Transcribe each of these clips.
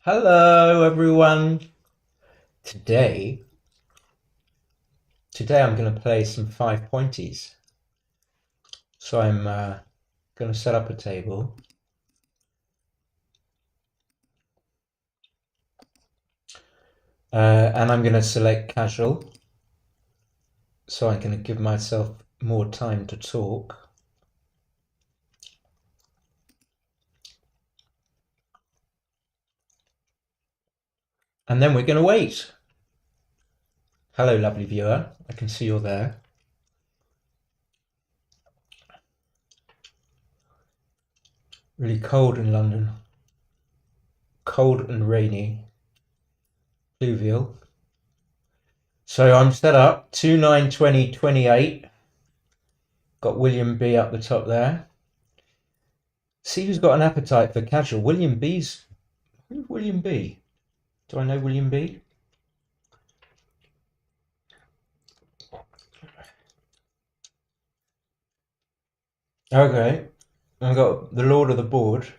Hello everyone. Today, today I'm going to play some five pointies. So I'm going to set up a table. And I'm going to select casual. So I'm going to give myself more time to talk. And then we're going to wait. Hello, lovely viewer. I can see you're there. Really cold in London. Cold and rainy. Pluvial. So I'm set up 2, 9, 20, 28. Got William B up the top there. See who's got an appetite for casual. William B's. Who's William B? Do I know William B? Okay. I've got the Lord of the Board.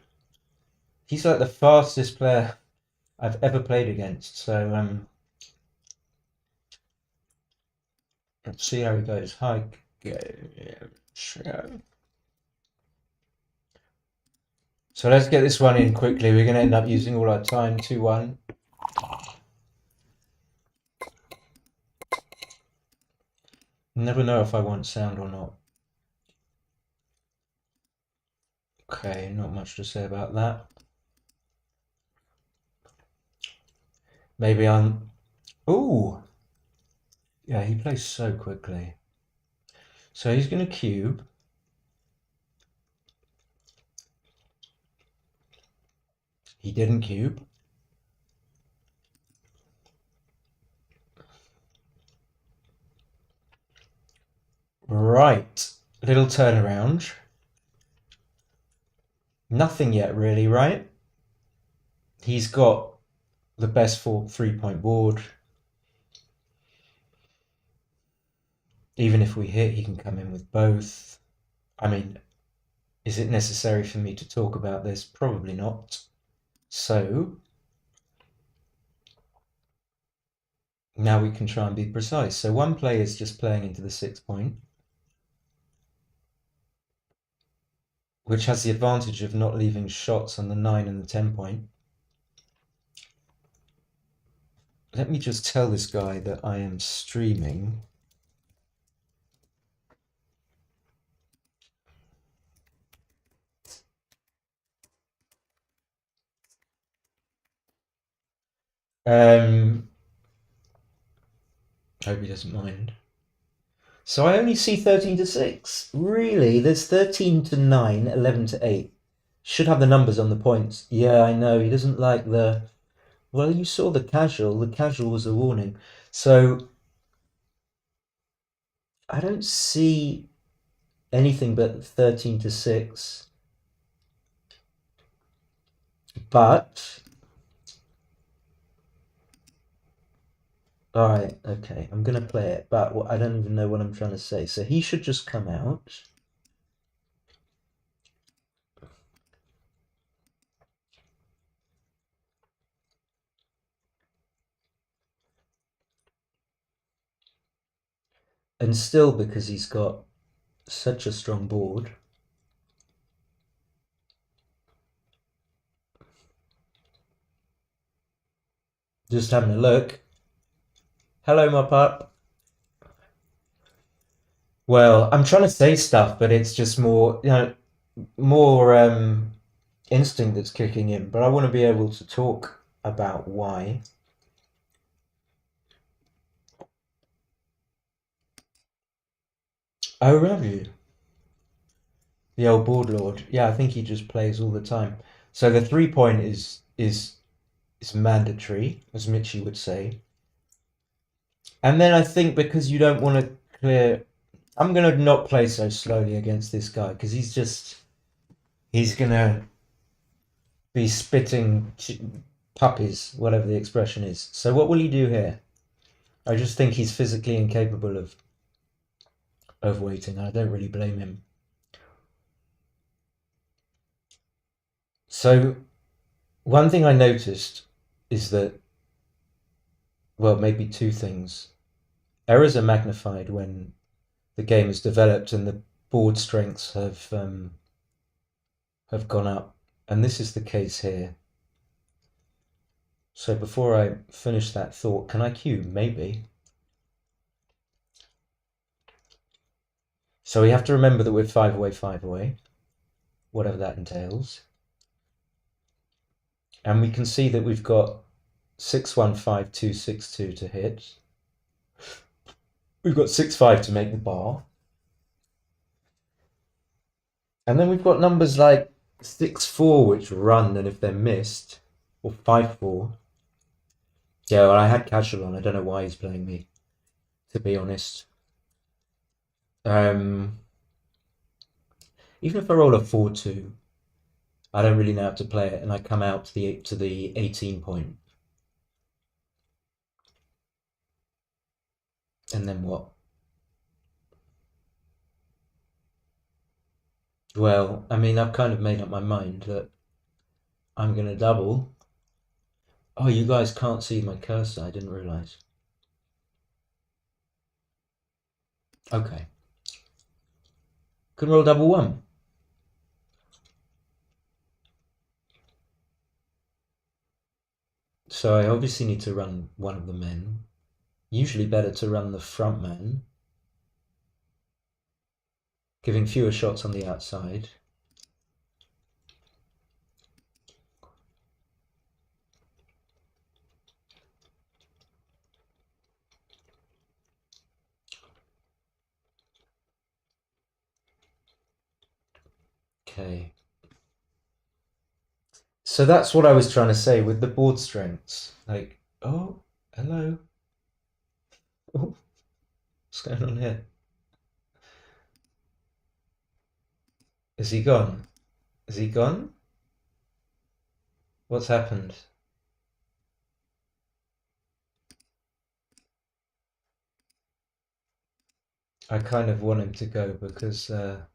He's like the fastest player I've ever played against. So let's see how he goes. Hi. So let's get this one in quickly. We're going to end up using all our time. 2-1. Never know if I want sound or not. Okay, not much to say about that. Maybe I'm... Ooh! Yeah, he plays so quickly. So he's going to cube. He didn't cube. Right. Little turnaround. Nothing yet, really, right? He's got the best 3-point board. Even if we hit, he can come in with both. I mean, is it necessary for me to talk about this? Probably not. So now we can try and be precise. So one player is just playing into the 6-point, which has the advantage of not leaving shots on the 9 and the 10-point. Let me just tell this guy that I am streaming. Hope he doesn't mind. So I only see 13 to 6. Really? There's 13 to 9, 11 to 8. Should have the numbers on the points. Yeah, I know. He doesn't like the... Well, you saw the casual. The casual was a warning. So I don't see anything but 13 to 6. But... Alright, okay. I'm going to play it. But I don't even know what I'm trying to say. So he should just come out. And still, because he's got such a strong board, just having a look. Hello, my pup. Well, I'm trying to say stuff, but it's just more, more instinct that's kicking in. But I want to be able to talk about why. Oh, really? The old board lord. Yeah, I think he just plays all the time. So the 3-point is mandatory, as Mitchie would say. And then I think because you don't want to clear, I'm gonna not play so slowly against this guy because he's gonna be spitting puppies, whatever the expression is. So what will he do here? I just think he's physically incapable of waiting. I don't really blame him. So one thing I noticed is that, well, maybe two things. Errors are magnified when the game is developed and the board strengths have gone up, and this is the case here. So before I finish that thought, can I cue? Maybe. So we have to remember that we're 5 away, whatever that entails. And we can see that we've got 615262 to hit. We've got 65 to make the bar. And then we've got numbers like 6-4 which run, and if they're missed, or 5-4. Yeah, well, I had casual on. I don't know why he's playing me, to be honest. Even if I roll a 4-2, I don't really know how to play it, and I come out to the 18 point. And then what? Well, I mean, I've kind of made up my mind that I'm going to double. Oh, you guys can't see my cursor. I didn't realize. Okay. Can roll double 1. So I obviously need to run one of the men. Usually better to run the front man, giving fewer shots on the outside. Okay. So that's what I was trying to say with the board strengths. Like, oh, hello. Oh, what's going on here? Is he gone? Is he gone? What's happened? I kind of want him to go because oh,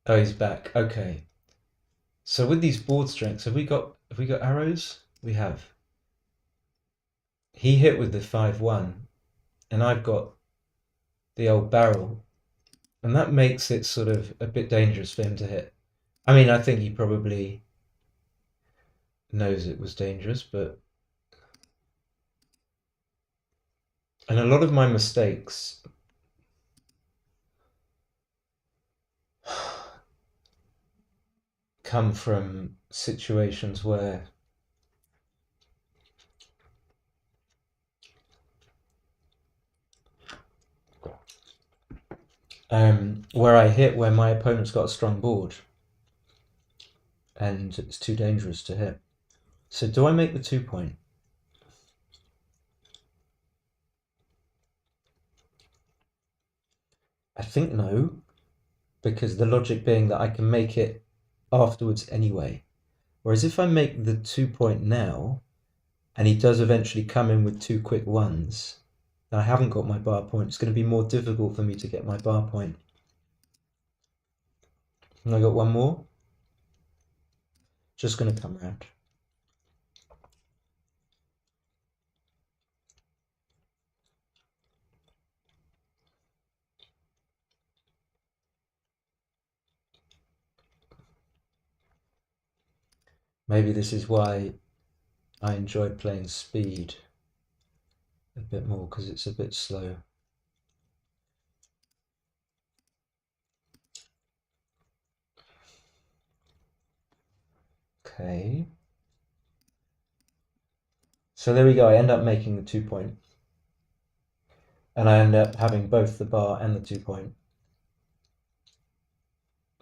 he's back. Okay. So with these board strengths, have we got arrows? We have. He hit with the 5-1, and I've got the old barrel, and that makes it sort of a bit dangerous for him to hit. I mean, I think he probably knows it was dangerous, but and a lot of my mistakes come from situations where I hit where my opponent's got a strong board and it's too dangerous to hit. So do I make the 2 point? I think no, because the logic being that I can make it afterwards anyway. Whereas if I make the 2 point now, and he does eventually come in with 2 quick ones, then I haven't got my bar point. It's going to be more difficult for me to get my bar point. And I got one more. Just going to come around. Maybe this is why I enjoy playing speed a bit more, because it's a bit slow. Okay. So there we go. I end up making the 2 point. And I end up having both the bar and the 2 point.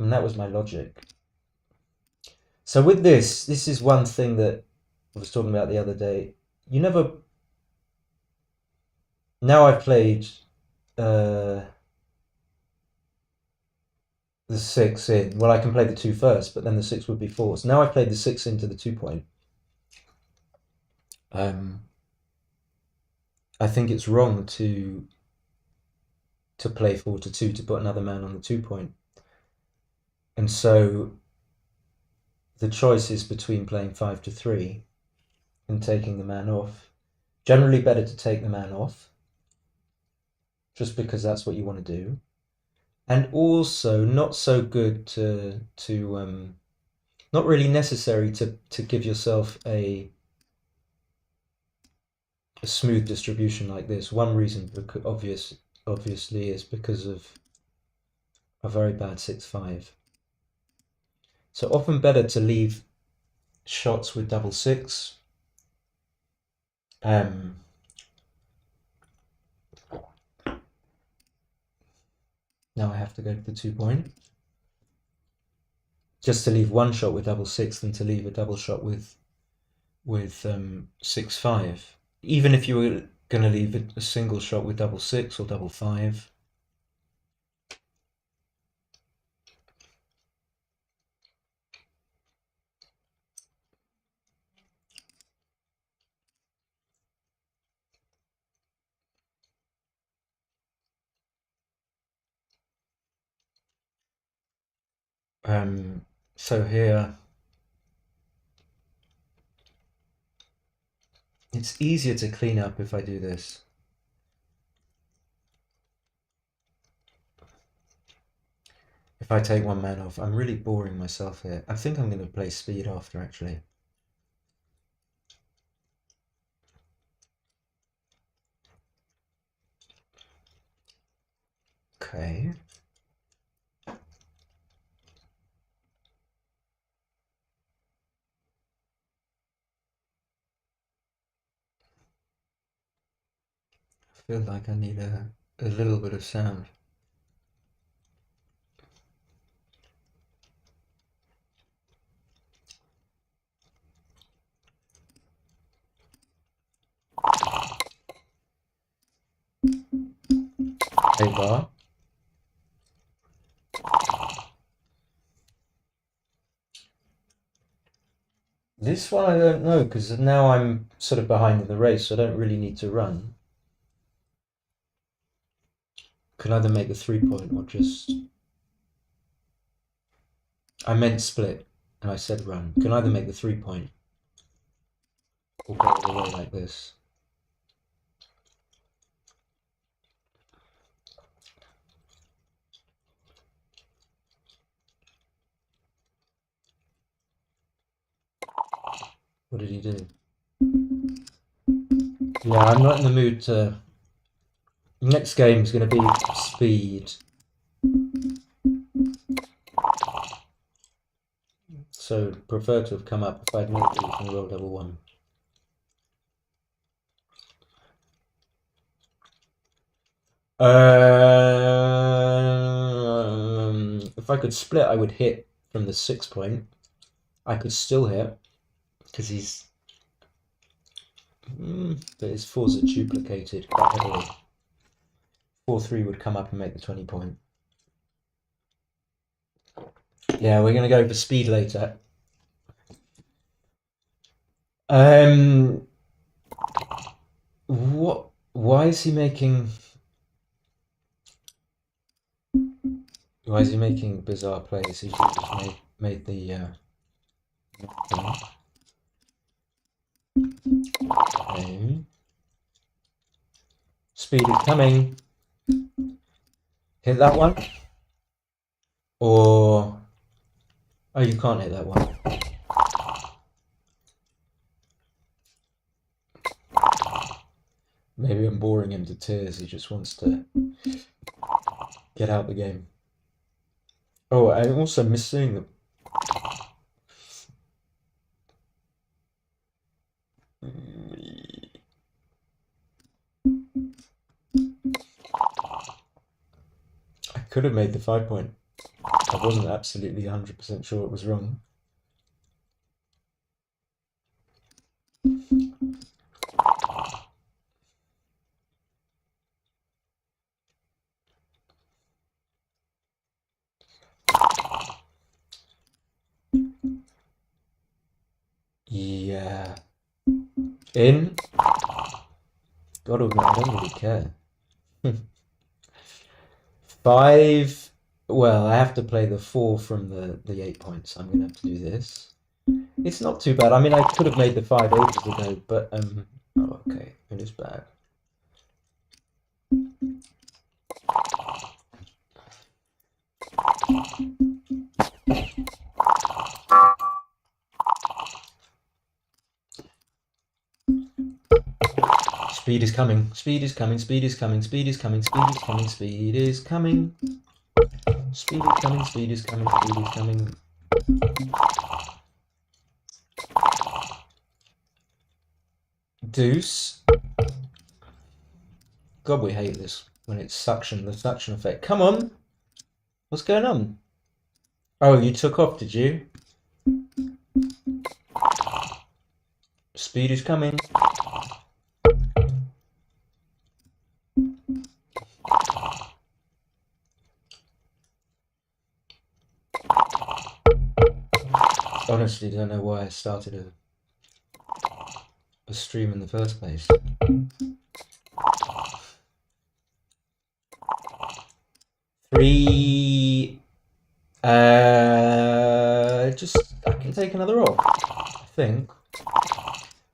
And that was my logic. So with this is one thing that I was talking about the other day. You never... Now I've played the 6 in. Well, I can play the 2 first, but then the 6 would be forced. Now I've played the 6 into the 2 point. I think it's wrong to play 4-2 to put another man on the 2 point. And so the choice is between playing 5-3 in taking the man off. Generally better to take the man off, just because that's what you want to do. And also not so good to not really necessary to give yourself a smooth distribution like this. One reason obviously is because of a very bad 6-5. So often better to leave shots with double six. Now I have to go to the 2-point. Just to leave one shot with double six than to leave a double shot with 6-5. Even if you were going to leave a single shot with double six or double five. So here it's easier to clean up if I do this. If I take one man off, I'm really boring myself here. I think I'm going to play speed after, actually. Okay. I feel like I need a little bit of sound. A bar. This one I don't know, because now I'm sort of behind in the race, so I don't really need to run. Could either make the 3-point or just... I meant split, and I said run. Can either make the 3-point or go all the way like this. What did he do? Yeah, I'm not in the mood to... Next game is going to be speed. So prefer to have come up. If I'd made it, you can roll double one. If I could split, I would hit from the 6-point. I could still hit because he's... but his fours are duplicated quite heavily. 4-3 would come up and make the 20-point. Yeah, we're going to go for speed later. What? Why is he making... Why is he making bizarre plays? He should have just made the... Okay. Speed is coming. Hit that one. Or... Oh, you can't hit that one. Maybe I'm boring him to tears. He just wants to get out the game. Oh, I'm also missing the... I could have made the 5-point. I wasn't absolutely 100% sure it was wrong. Yeah. In? God admit, I don't really care. 5. Well, I have to play the 4 from the 8 points. I'm going to have to do this. It's not too bad. I mean, I could have made the 5 ages ago, but oh, okay, it is bad. Speed is coming. Speed is coming. Speed is coming. Speed is coming. Speed is coming. Speed is coming. Speed is coming. Speed is coming. Speed is coming. Deuce. God, we hate this when it's suction. The suction effect. Come on. What's going on? Oh, you took off, did you? Speed is coming. Honestly, don't know why I started a stream in the first place. Three. Just I can take another off, I think.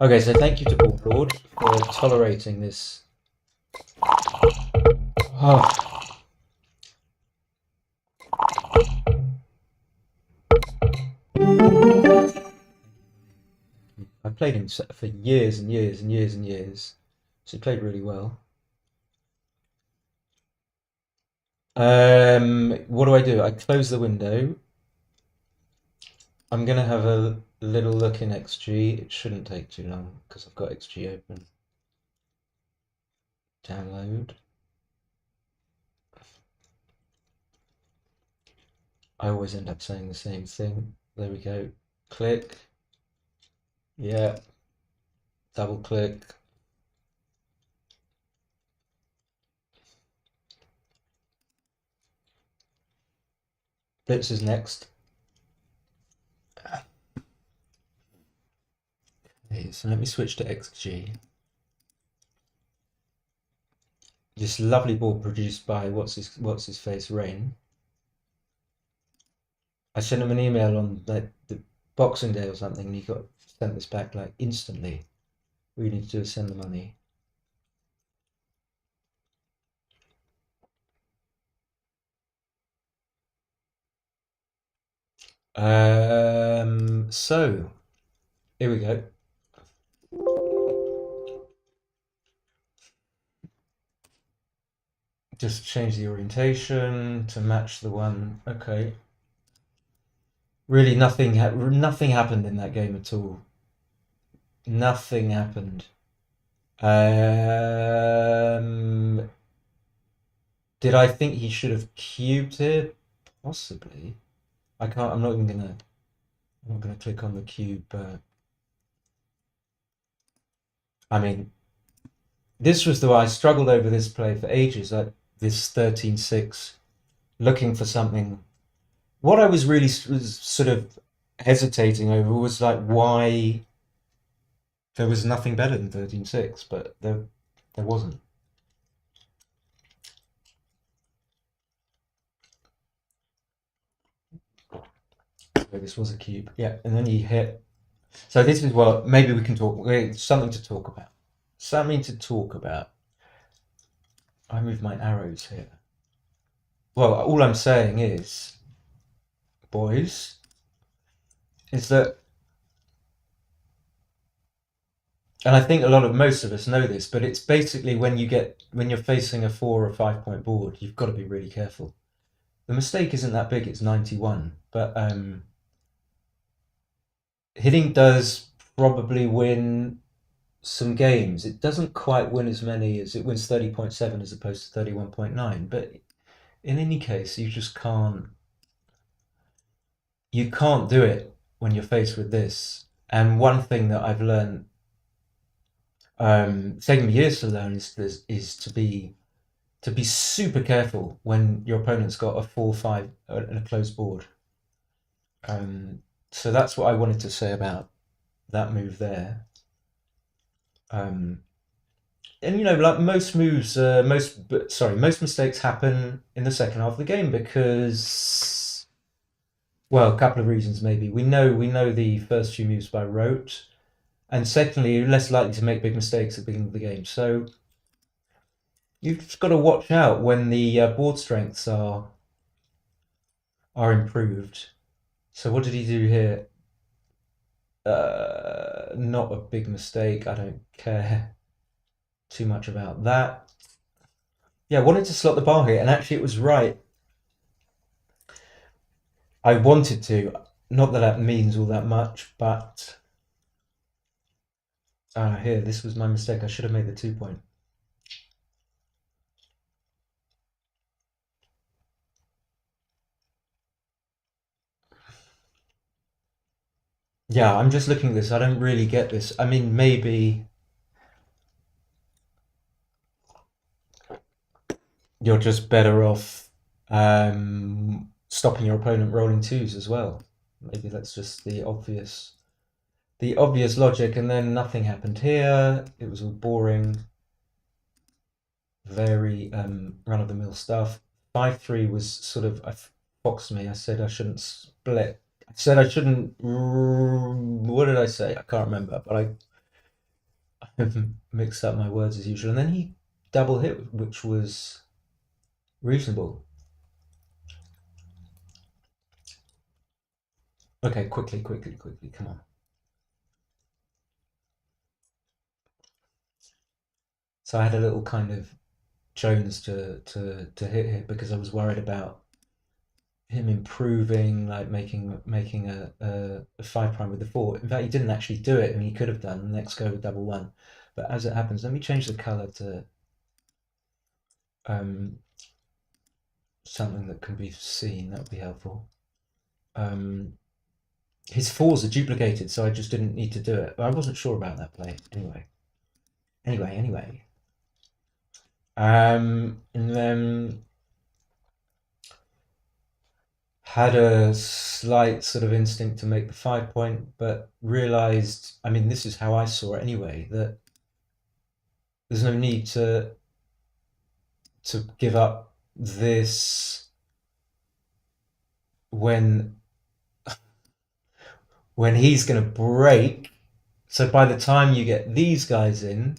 Okay, so thank you to Paul Lord for tolerating this. Oh. I played him for years and years and years and years, so he played really well. What do? I close the window. I'm gonna have a little look in XG. It shouldn't take too long because I've got XG open. Download. I always end up saying the same thing. There we go. Click. Yeah. Double click. Blitz is next. Okay, so let me switch to XG. This lovely ball produced by what's his face, Rain. I sent him an email on the Boxing Day or something, and he got sent this back like instantly. All you need to do is send the money. So here we go. Just change the orientation to match the one. Okay. Really, nothing happened in that game at all. Nothing happened. Did I think he should have cubed here? Possibly. I can't. I'm not gonna click on the cube. I mean, this was the way I struggled over this play for ages. Like this 13-6, looking for something. What I was sort of hesitating over was like why there was nothing better than 13-6, but there wasn't. So this was a cube, yeah, and then you hit. So this is what maybe we can talk. Something to talk about. Something to talk about. I move my arrows here. Well, all I'm saying is, boys, is that, and I think most of us know this, but it's basically when you're facing a 4 or 5 point board, you've got to be really careful. The mistake isn't that big; it's 91, but hitting does probably win some games. It doesn't quite win as many as it wins 30.7 as opposed to 31.9, but in any case, you just can't do it when you're faced with this. And one thing that I've learned, taken me years to learn, is to be super careful when your opponent's got a 4-5 and a closed board. So that's what I wanted to say about that move there. And like most moves, most mistakes happen in the second half of the game because Well, a couple of reasons maybe. We know the first few moves by rote, and secondly, you're less likely to make big mistakes at the beginning of the game. So you've just got to watch out when the board strengths are improved. So what did he do here? Not a big mistake. I don't care too much about that. Yeah, I wanted to slot the bar here, and actually it was right. I wanted to. Not that that means all that much, but here, this was my mistake. I should have made the 2 point. Yeah, I'm just looking at this. I don't really get this. I mean, maybe you're just better off stopping your opponent rolling twos as well. Maybe that's just the obvious logic. And then nothing happened here. It was all boring, very run of the mill stuff. 5-3 was sort of foxed me. I said I shouldn't split. I said I shouldn't. What did I say? I can't remember, but I mixed up my words as usual. And then he double hit, which was reasonable. Okay, quickly, come on. So I had a little kind of Jones to hit here because I was worried about him improving, like making a 5' with the 4. In fact, he didn't actually do it. I mean, he could have done the next go with double 1. But as it happens, let me change the color to something that can be seen. That would be helpful. His 4s are duplicated, so I just didn't need to do it. But I wasn't sure about that play. Anyway. And then had a slight sort of instinct to make the 5 point, but realized, I mean, this is how I saw it anyway, that there's no need to give up this when he's going to break. So by the time you get these guys in,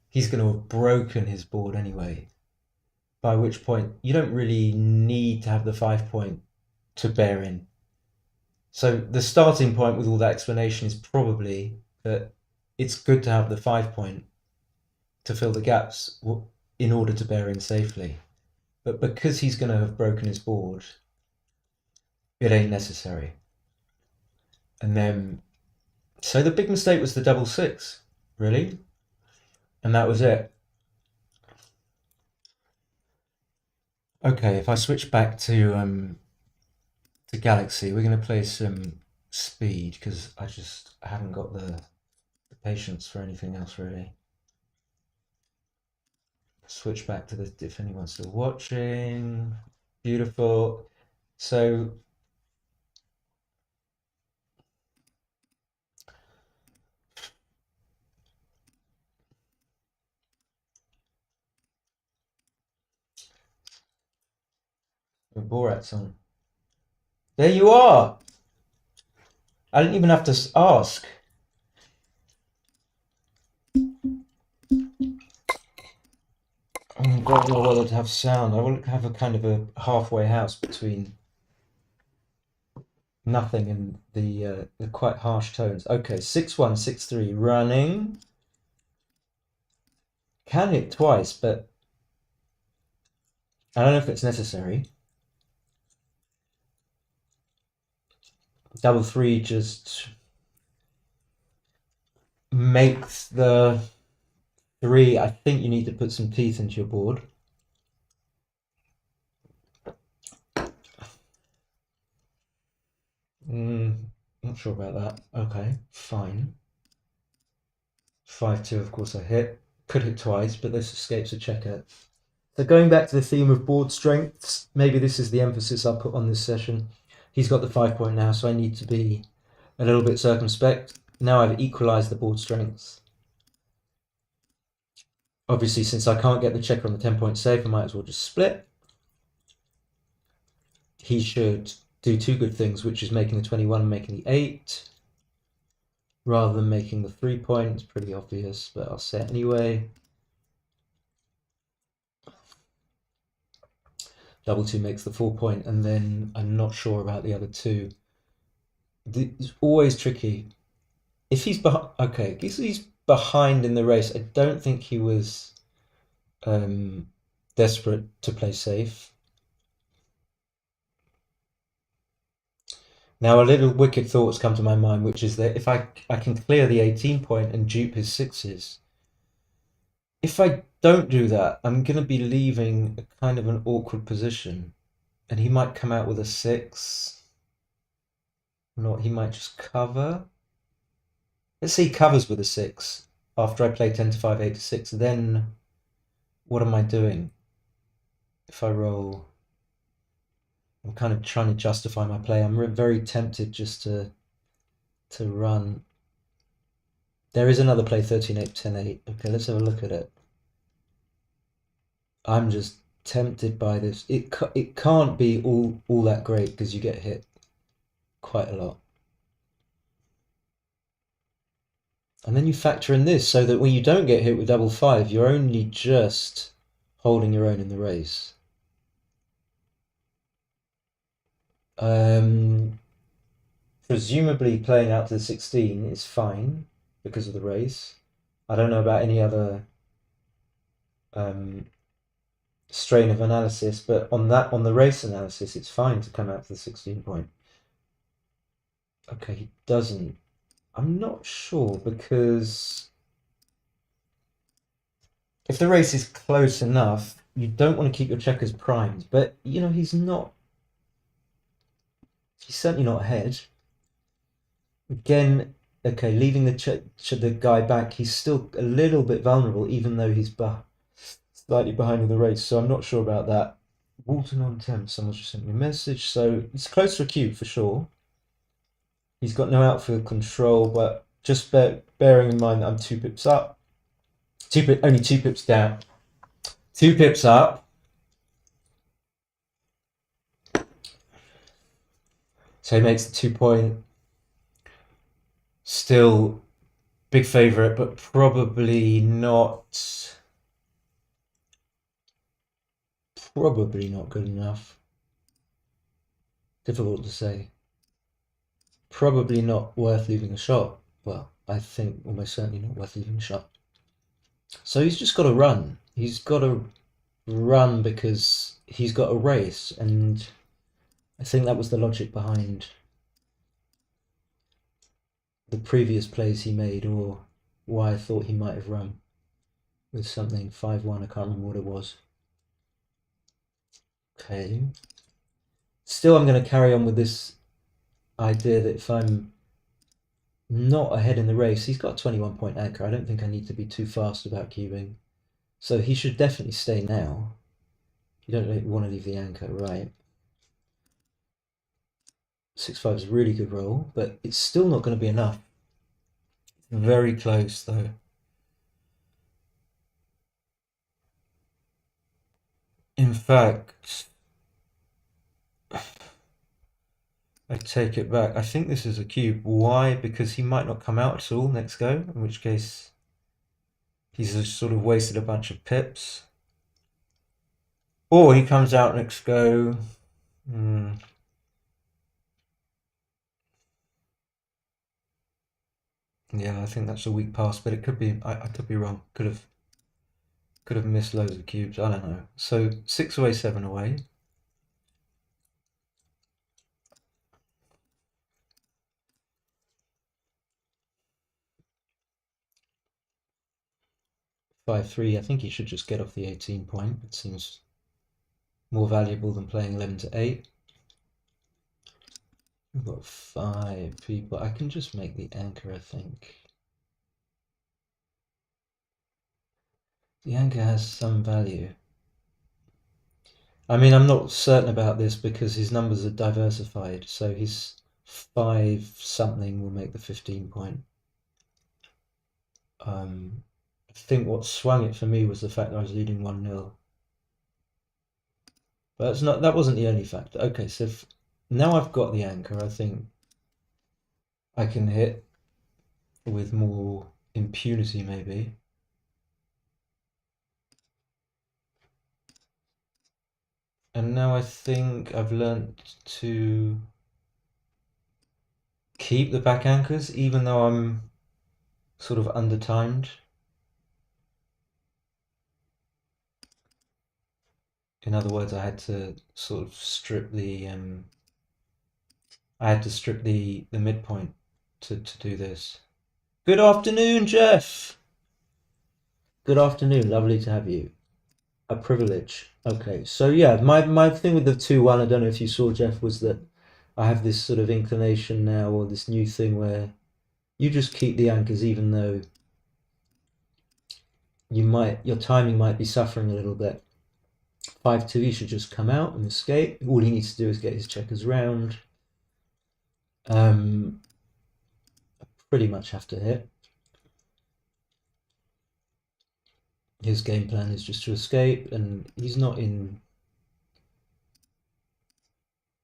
he's going to have broken his board anyway. By which point you don't really need to have the 5 point to bear in. So the starting point with all that explanation is probably that it's good to have the 5 point to fill the gaps in order to bear in safely. But because he's going to have broken his board, it ain't necessary. And then, so the big mistake was the double 6, really, and that was it. Okay, if I switch back to Galaxy, we're going to play some speed because I just haven't got the patience for anything else really. Switch back to the, if anyone's still watching. Beautiful. So Borat's on. There you are. I didn't even have to ask. I don't know whether to have sound. I will have a kind of a halfway house between nothing and the quite harsh tones. Okay, 6-1, 6-3, running. Can hit twice, but I don't know if it's necessary. Double 3 just makes the 3. I think you need to put some teeth into your board. Not sure about that. Okay, fine. 5-2, of course I hit. Could hit twice, but this escapes a checker. So going back to the theme of board strengths, maybe this is the emphasis I'll put on this session. He's got the 5 point now, so I need to be a little bit circumspect. Now I've equalized the board strengths. Obviously, since I can't get the checker on the 10 point safe, I might as well just split. He should do two good things, which is making the 21 and making the 8, rather than making the 3 point. It's pretty obvious, but I'll say it anyway. Double 2 makes the 4 point, and then I'm not sure about the other two. It's always tricky. If he's behind, okay, if he's behind in the race, I don't think he was desperate to play safe. Now, a little wicked thought's come to my mind, which is that if I can clear the 18 point and dupe his sixes, if I don't do that, I'm going to be leaving a kind of an awkward position, and he might come out with a 6. Not, he might just cover. Let's say he covers with a 6 after I play 10 to 5, 8 to 6. Then what am I doing? If I roll, I'm kind of trying to justify my play. I'm very tempted just to run. There is another play, 13, 8, 10, 8. Okay, let's have a look at it. I'm just tempted by this. It can't be all that great because you get hit quite a lot. And then you factor in this so that when you don't get hit with double 5, you're only just holding your own in the race. Presumably playing out to the 16 is fine because of the race. I don't know about any other strain of analysis, but on the race analysis, it's fine to come out to the 16 point. Okay, he doesn't. I'm not sure because if the race is close enough, you don't want to keep your checkers primed. But you know, he's not. He's certainly not ahead. Again, okay, leaving the guy back, he's still a little bit vulnerable, even though he's slightly behind in the race. So I'm not sure about that. Walton on 10. Someone's just sent me a message. So it's close to a cube for sure. He's got no outfield control, but just bearing in mind that I'm 2 pips up. Only 2 pips down. 2 pips up. So he makes the 2 point. Still big favourite, but probably not. Probably not good enough. Difficult to say. Probably not worth leaving a shot. Well, I think almost certainly not worth leaving a shot. So he's just got to run. He's got to run because he's got a race, and I think that was the logic behind the previous plays he made, or why I thought he might have run with something 5-1. I can't remember what it was. Okay. Still, I'm going to carry on with this idea that if I'm not ahead in the race, he's got a 21 point anchor. I don't think I need to be too fast about cubing. So he should definitely stay now. You don't want to leave the anchor, right? 6-5 is a really good roll, but it's still not going to be enough. Very close, though. In fact, I take it back. I think this is a cube. Why? Because he might not come out at all next go, in which case he's just sort of wasted a bunch of pips. Or he comes out next go. Yeah, I think that's a weak pass, but it could be. I could be wrong. Could have missed loads of cubes. I don't know. So 6 away, 7 away. Five, 3. I think he should just get off the 18 point. It seems more valuable than playing 11 to 8. We've got 5 people. I can just make the anchor, I think. The anchor has some value. I mean, I'm not certain about this because his numbers are diversified. So his 5 something will make the 15 point. I think what swung it for me was the fact that I was leading 1-0. But that wasn't the only factor. Okay, so Now I've got the anchor, I think I can hit with more impunity, maybe. And now I think I've learnt to keep the back anchors, even though I'm sort of undertimed. In other words, I had to sort of strip the I had to strip the midpoint to do this. Good afternoon, Jeff. Good afternoon. Lovely to have you. A privilege. Okay, so yeah, my thing with the 2-1, I don't know if you saw, Jeff, was that I have this sort of inclination now, or this new thing where you just keep the anchors, even though your timing might be suffering a little bit. 5-2, he should just come out and escape. All he needs to do is get his checkers round. Pretty much have to hit. His game plan is just to escape, and he's not in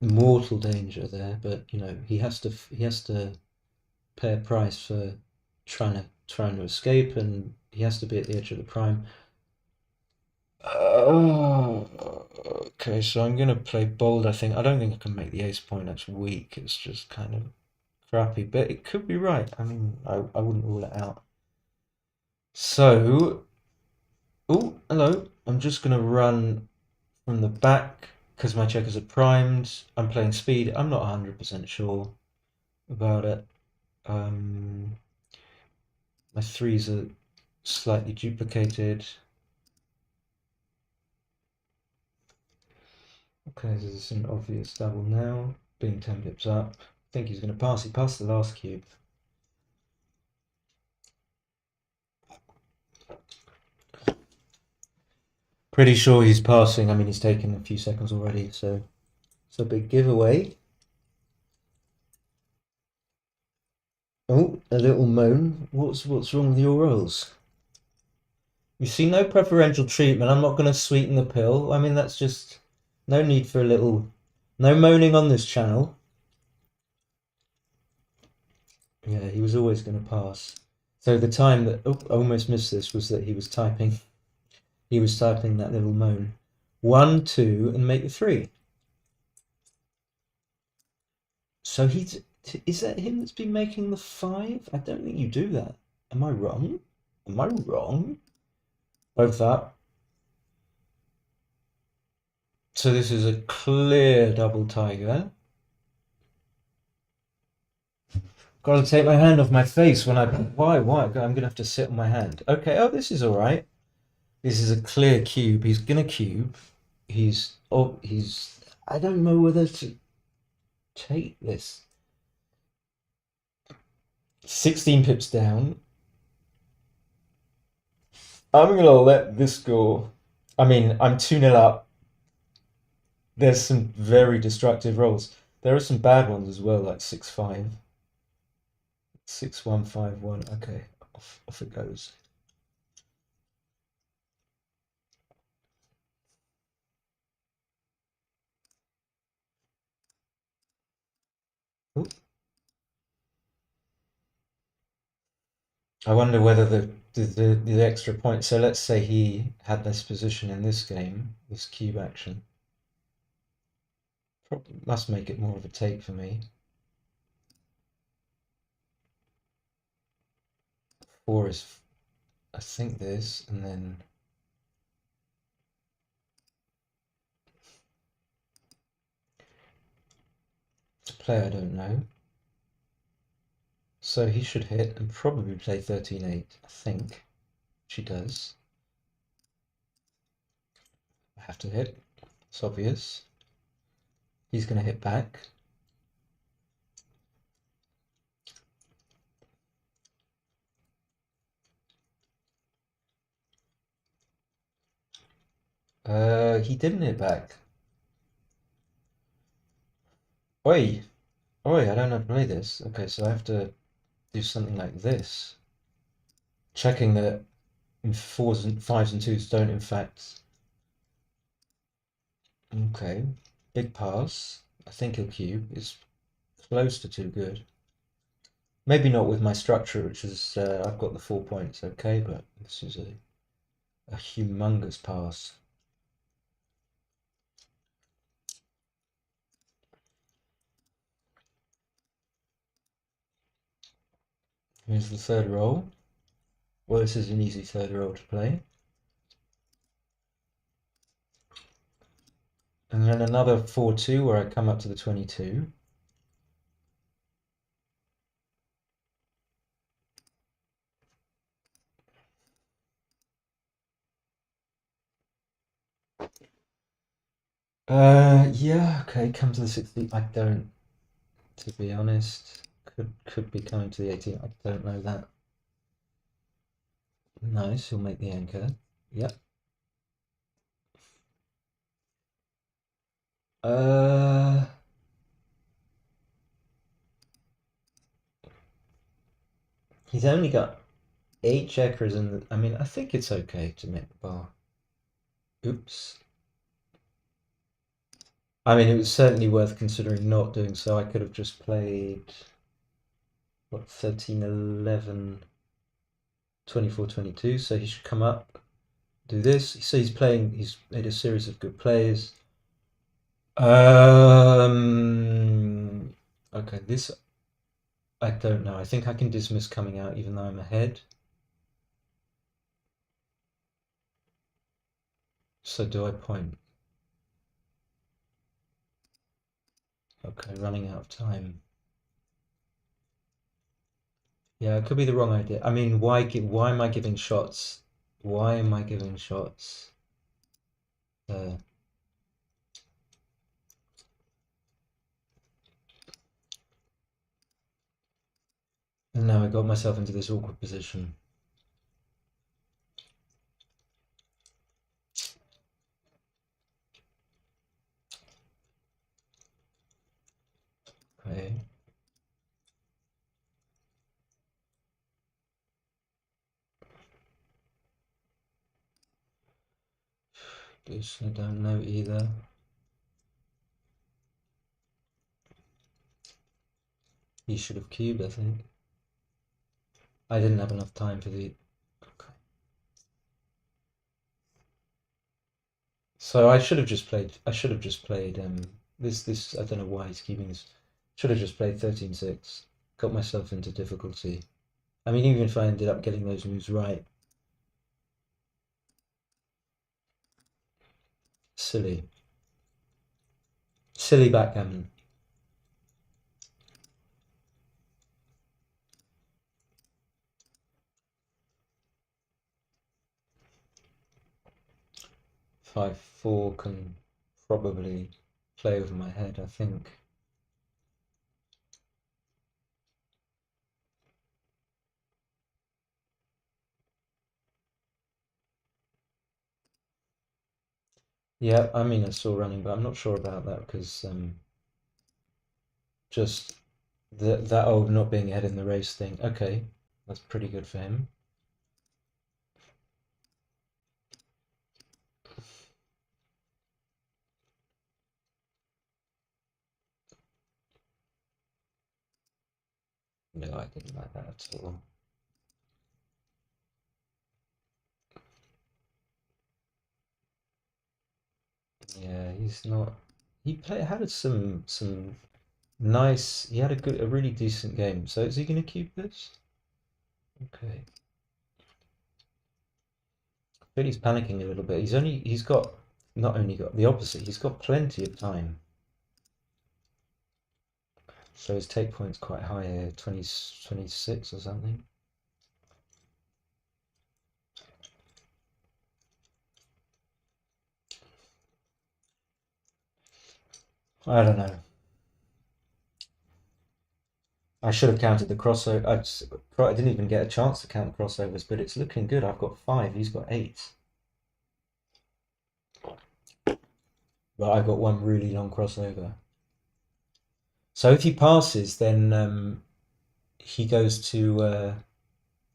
mortal danger there, but you know he has to pay a price for trying to escape, and he has to be at the edge of the prime. Okay, so I'm gonna play bold. I don't think I can make the ace point. That's weak. It's just kind of crappy, but it could be right. I mean, I wouldn't rule it out. So, oh, hello. I'm just gonna run from the back because my checkers are primed. I'm playing speed. I'm not 100% sure about it. My threes are slightly duplicated. Okay, this is an obvious double now. Being 10 pips up. I think he's going to pass. He passed the last cube. Pretty sure he's passing. I mean, he's taken a few seconds already, so it's a big giveaway. Oh, a little moan. What's wrong with your rolls? You see, no preferential treatment. I'm not going to sweeten the pill. I mean, that's just no need for a little. No moaning on this channel. Yeah, he was always going to pass. So the time that I almost missed this was that he was typing. He was typing that little moan. 1, 2, and make it 3. So is that him that's been making the 5? I don't think you do that. Am I wrong? Am I wrong? Both up. So this is a clear double tiger. Got to take my hand off my face when I. Why? I'm gonna have to sit on my hand. Okay. Oh, this is all right. This is a clear cube. He's gonna cube. He's. Oh, he's. I don't know whether to take this. 16 pips down. I'm gonna let this go. I mean, I'm 2-0 up. There's some very destructive rolls. There are some bad ones as well, like 6-5. 6-1, 5-1. Okay, off it goes. Ooh. I wonder whether the extra point. So let's say he had this position in this game, this cube action. Probably must make it more of a take for me. 4 is, I think, this, and then to play I don't know. So he should hit and probably play 13-8, I think. She does. I have to hit. It's obvious. He's going to hit back. He didn't hit back. Oi! Oi, I don't know how to play this. Okay, so I have to do something like this. Checking that 4s and 5s and 2s don't in fact. Okay, big pass. I think he'll cube. It's close to too good. Maybe not with my structure, which is I've got the 4 points, okay, but this is a humongous pass. Here's the third roll. Well, this is an easy third roll to play. And then another 4-2 where I come up to the 22. Yeah, okay, come to the 16. I don't, to be honest. Could be coming to the 18. I don't know that. Nice, he'll make the anchor. Yep. He's only got 8 checkers in the. I mean, I think it's okay to make the bar. Oops. I mean, it was certainly worth considering not doing so. I could have just played, what, 13, 11, 24, 22. So he should come up, do this. So he's made a series of good plays. Okay, this, I don't know. I think I can dismiss coming out even though I'm ahead. So do I point? Okay, running out of time. Yeah, it could be the wrong idea. I mean, why am I giving shots? Why am I giving shots? And now I got myself into this awkward position. Okay. This I don't know either. He should have cubed, I think. I didn't have enough time for the. Okay. So I should have just played. I should have just played. This. I don't know why he's keeping this. Should have just played 13-6. Got myself into difficulty. I mean, even if I ended up getting those moves right. Silly. Silly backgammon. Five four can probably play over my head, I think. Yeah, I mean, it's still running, but I'm not sure about that because just that old not being ahead in the race thing. Okay, that's pretty good for him. No, I didn't like that at all. Yeah, he's not. Had some nice. He had a really decent game. So is he going to keep this? Okay. I feel he's panicking a little bit. He's got not only got the opposite. He's got plenty of time. So his take point's quite high here, 26 or something. I don't know. I should have counted the crossover. I didn't even get a chance to count the crossovers, but it's looking good. I've got 5. He's got 8. But I've got one really long crossover. So if he passes, then he goes to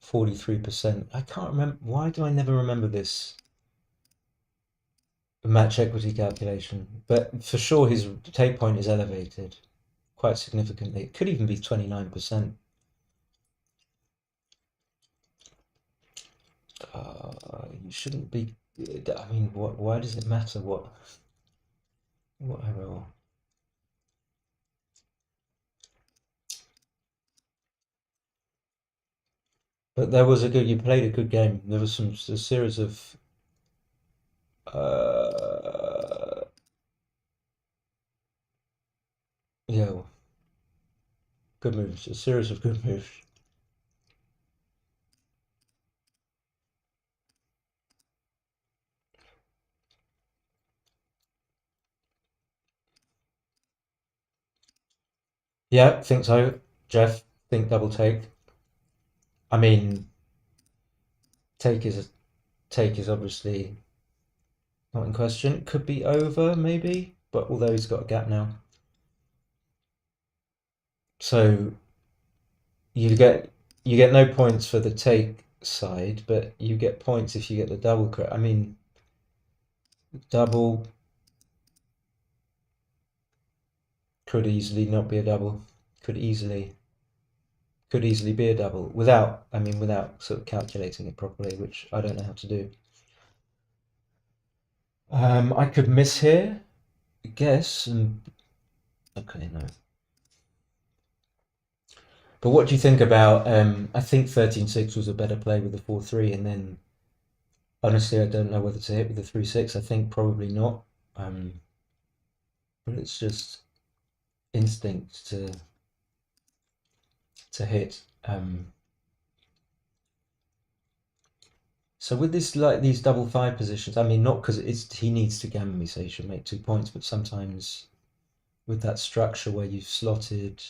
43%. I can't remember. Why do I never remember this? match equity calculation. But for sure, his take point is elevated quite significantly. It could even be 29%. You shouldn't be. I mean, what? Why does it matter what I roll? But there was a good. You played a good game. There was a series of. Uh, yeah, good moves. A series of good moves. Yeah, think so. Jeff, think double take. I mean, take is obviously not in question. Could be over maybe, but although he's got a gap now, so you get no points for the take side, but you get points if you get the double correct. I mean, double could easily not be a double. Could easily be a double without. I mean, without sort of calculating it properly, which I don't know how to do. I could miss here, I guess, and okay, no. But what do you think about? I think 13-6 was a better play with the 4-3, and then honestly, I don't know whether to hit with the 3-6. I think probably not. Um, but it's just instinct to hit. So with this, like these double five positions, I mean, not because he needs to gammon me, so he should make 2 points, but sometimes with that structure where you've slotted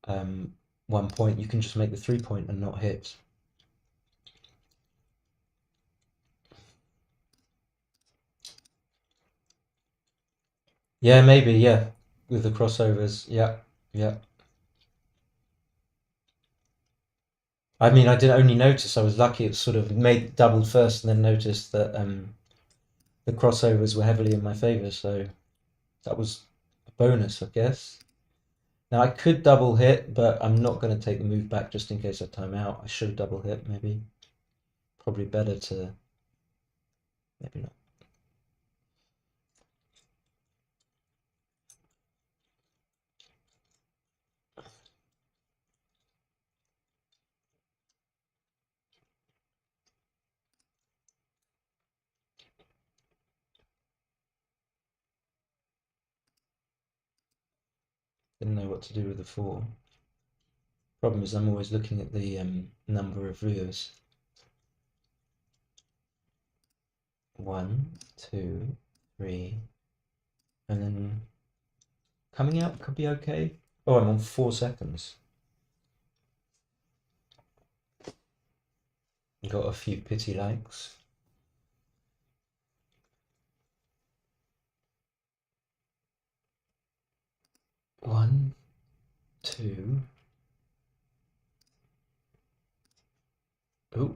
1 point, you can just make the 3 point and not hit. Yeah, maybe, yeah, with the crossovers, yeah, yeah. I mean, I did only notice. I was lucky. It sort of made doubled first, and then noticed that the crossovers were heavily in my favour. So that was a bonus, I guess. Now I could double hit, but I'm not going to take the move back just in case I time out. I should have double hit, maybe. Probably better to maybe not. Didn't know what to do with the 4. Problem is, I'm always looking at the number of viewers. 1, 2, 3, and then coming out could be okay. Oh, I'm on 4 seconds. Got a few pity likes. One, two. Oh,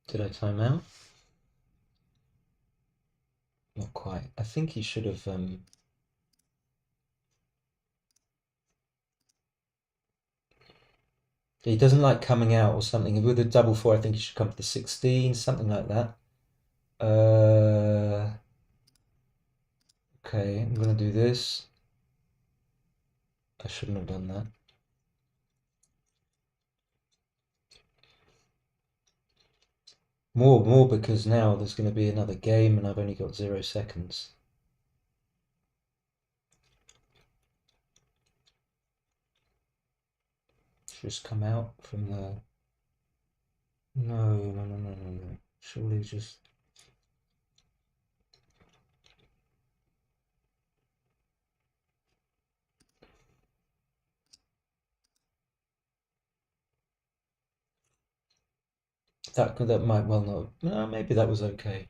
did I time out? Not quite. I think he should have. He doesn't like coming out or something. With a double 4, I think he should come to the 16, something like that. Okay, I'm gonna do this. I shouldn't have done that. More because now there's going to be another game and I've only got 0 seconds. Just come out from the. No. Surely just. That might well not. No, maybe that was okay.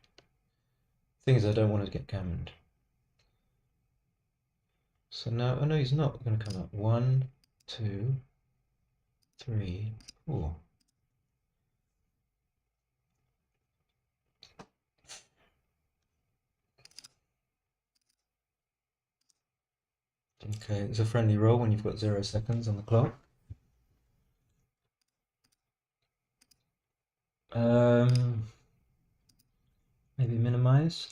Thing is, I don't want to get gammoned. So now, oh no, he's not going to come up. 1, 2, 3, 4. Okay, it's a friendly roll when you've got 0 seconds on the clock. Maybe minimize.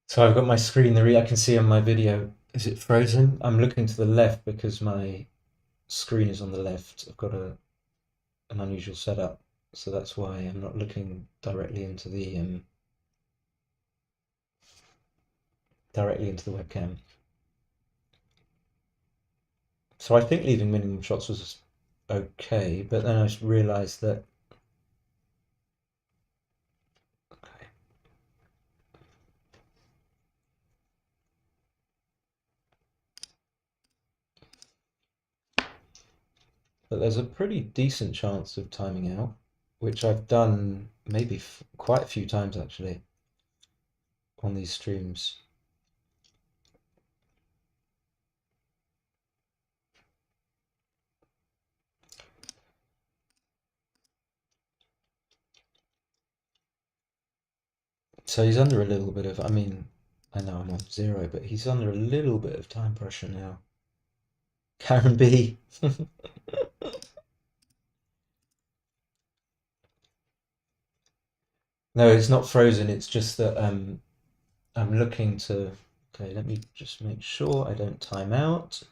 So I've got my screen, I can see on my video, is it frozen? I'm looking to the left because my screen is on the left. I've got an unusual setup, so that's why I'm not looking directly into the webcam. So I think leaving minimum shots was okay, but then I just realised that. Okay. But there's a pretty decent chance of timing out, which I've done maybe quite a few times actually on these streams. So he's under a little bit of, I mean, I know I'm on 0, but he's under a little bit of time pressure now. Karen B. No, it's not frozen. It's just that I'm looking to. Okay, let me just make sure I don't time out.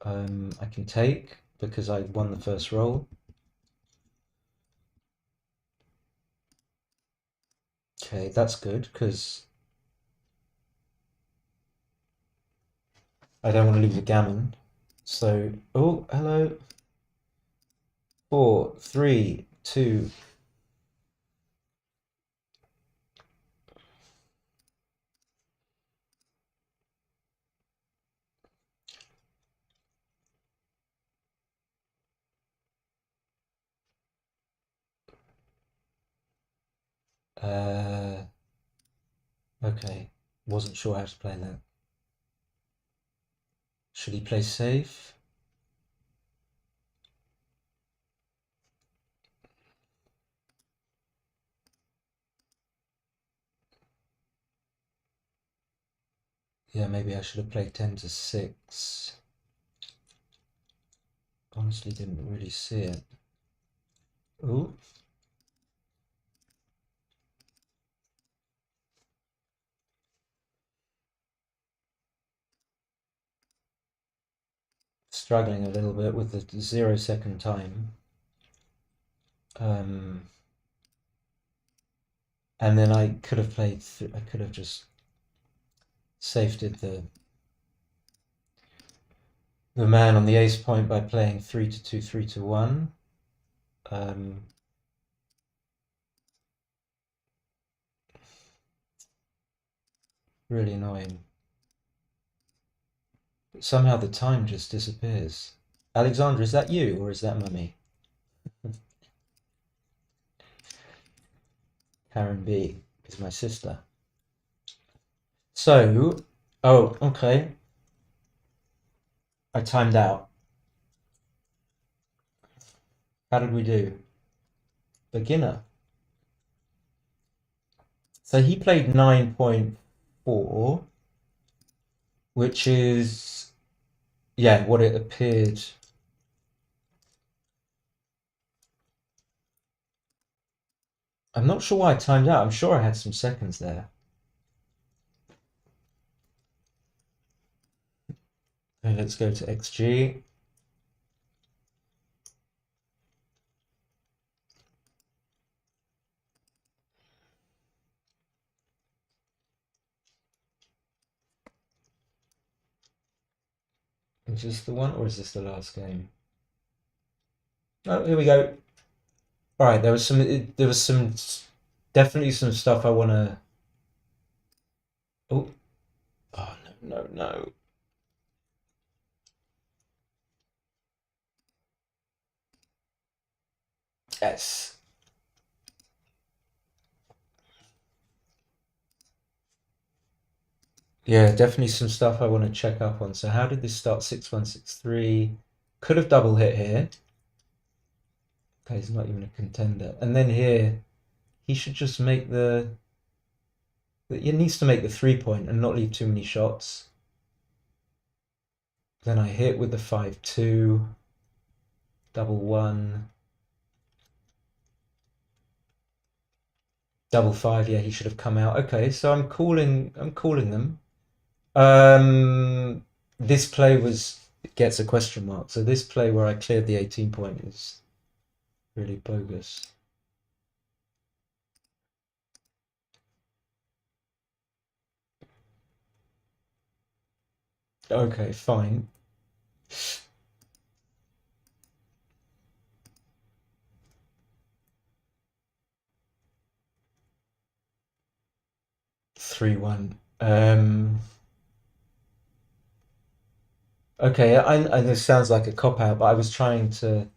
I can take because I won the first roll. Okay, that's good because I don't want to lose the gammon. So, oh, hello. 4, 3, 2. Okay, wasn't sure how to play that. Should he play safe? Yeah, maybe I should have played 10 to 6. Honestly, didn't really see it. Ooh. Struggling a little bit with the 0 second time. And then I could have played, I could have just safeted the man on the ace point by playing 3 to 2, 3 to 1. Really annoying. But somehow the time just disappears. Alexandra, is that you or is that Mummy? Karen B is my sister. So, oh, okay. I timed out. How did we do? Beginner. So he played 9.4, which is, yeah, what it appeared. I'm not sure why I timed out. I'm sure I had some seconds there. Okay, let's go to XG. Is this the one or is this the last game? Oh, here we go. All right, there was definitely some stuff I want to. Oh, oh no, no, no. Yes. Yeah, definitely some stuff I want to check up on. So how did this start? 6-1, 6-3. Could have double hit here. Okay, he's not even a contender. And then here, he should just make he needs to make the 3 point and not leave too many shots. Then I hit with the 5-2, double one, double five. Yeah, he should have come out. Okay, so I'm calling them. Um, this play gets a question mark. So this play where I cleared the 18 point is really bogus. Okay, fine. 3-1. Okay, I this sounds like a cop out, but I was trying to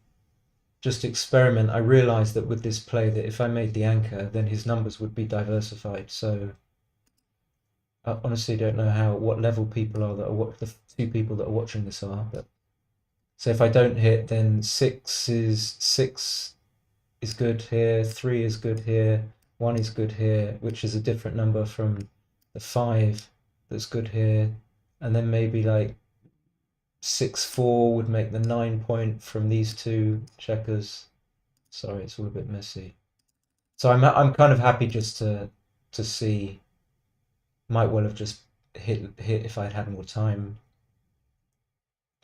just experiment. I realized that with this play that if I made the anchor, then his numbers would be diversified. So I honestly don't know what level people are that are what the two people that are watching this are. But so if I don't hit, then six is good here, three is good here, one is good here, which is a different number from the five that's good here, and then maybe like 6-4 would make the 9 point from these two checkers. Sorry, it's all a bit messy. So I'm kind of happy just to see. Might well have just hit if I'd had more time.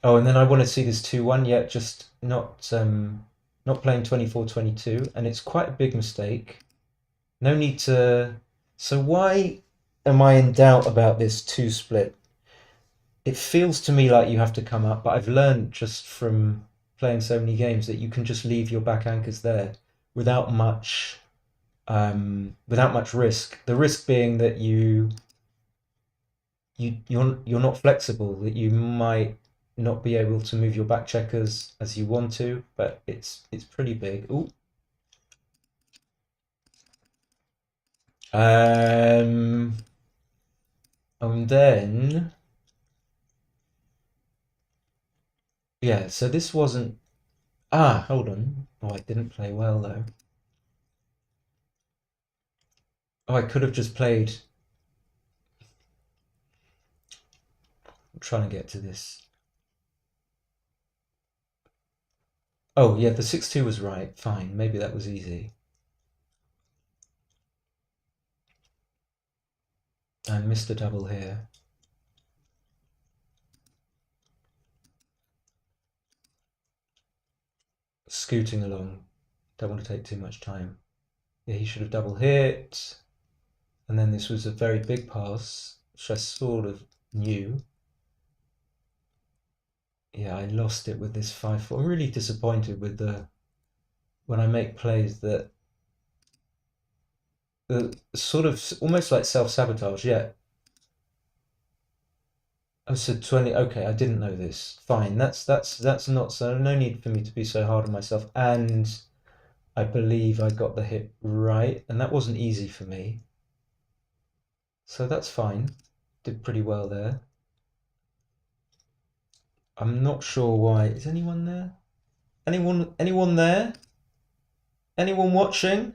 Oh, and then I want to see this 2-1 yet, just not playing 24-22, and it's quite a big mistake. No need to. So why am I in doubt about this two split? It feels to me like you have to come up, but I've learned just from playing so many games that you can just leave your back anchors there without much risk. The risk being that you're not flexible, that you might not be able to move your back checkers as you want to, but it's pretty big. Ooh. Um, and then yeah, so this wasn't. Hold on. Oh, I didn't play well though. Oh, I could have just played. I'm trying to get to this. Oh, yeah, the 6-2 was right. Fine, maybe that was easy. I missed a double here. Scooting along. Don't want to take too much time. Yeah, he should have double hit. And then this was a very big pass, which I sort of knew. Yeah, I lost it with this 5-4. I'm really disappointed with when I make plays that sort of almost like self-sabotage. Yeah. I said 20. Okay, I didn't know this. Fine. That's not so. No need for me to be so hard on myself. And I believe I got the hit right, and that wasn't easy for me. So that's fine. Did pretty well there. I'm not sure why. Is anyone there? Anyone there? Anyone watching?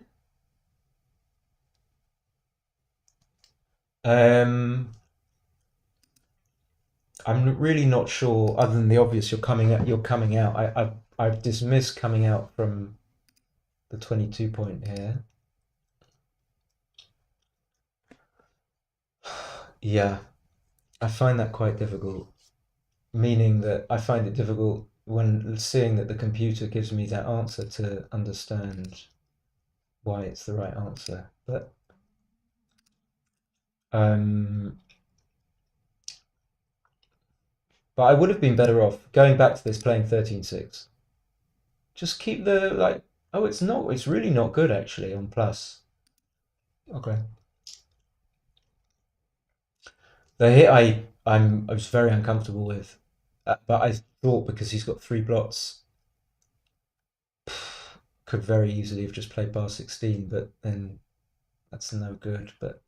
Um, I'm really not sure. Other than the obvious, you're coming out. You're coming out. I've dismissed coming out from the 22 point here. Yeah, I find that quite difficult. Meaning that I find it difficult when seeing that the computer gives me that answer to understand why it's the right answer. Um, but I would have been better off going back to this playing 13-6. Just keep the like. Oh, it's not. It's really not good actually on plus. Okay. The hit I was very uncomfortable with, but I thought because he's got three blots, could very easily have just played bar 16, but then that's no good. But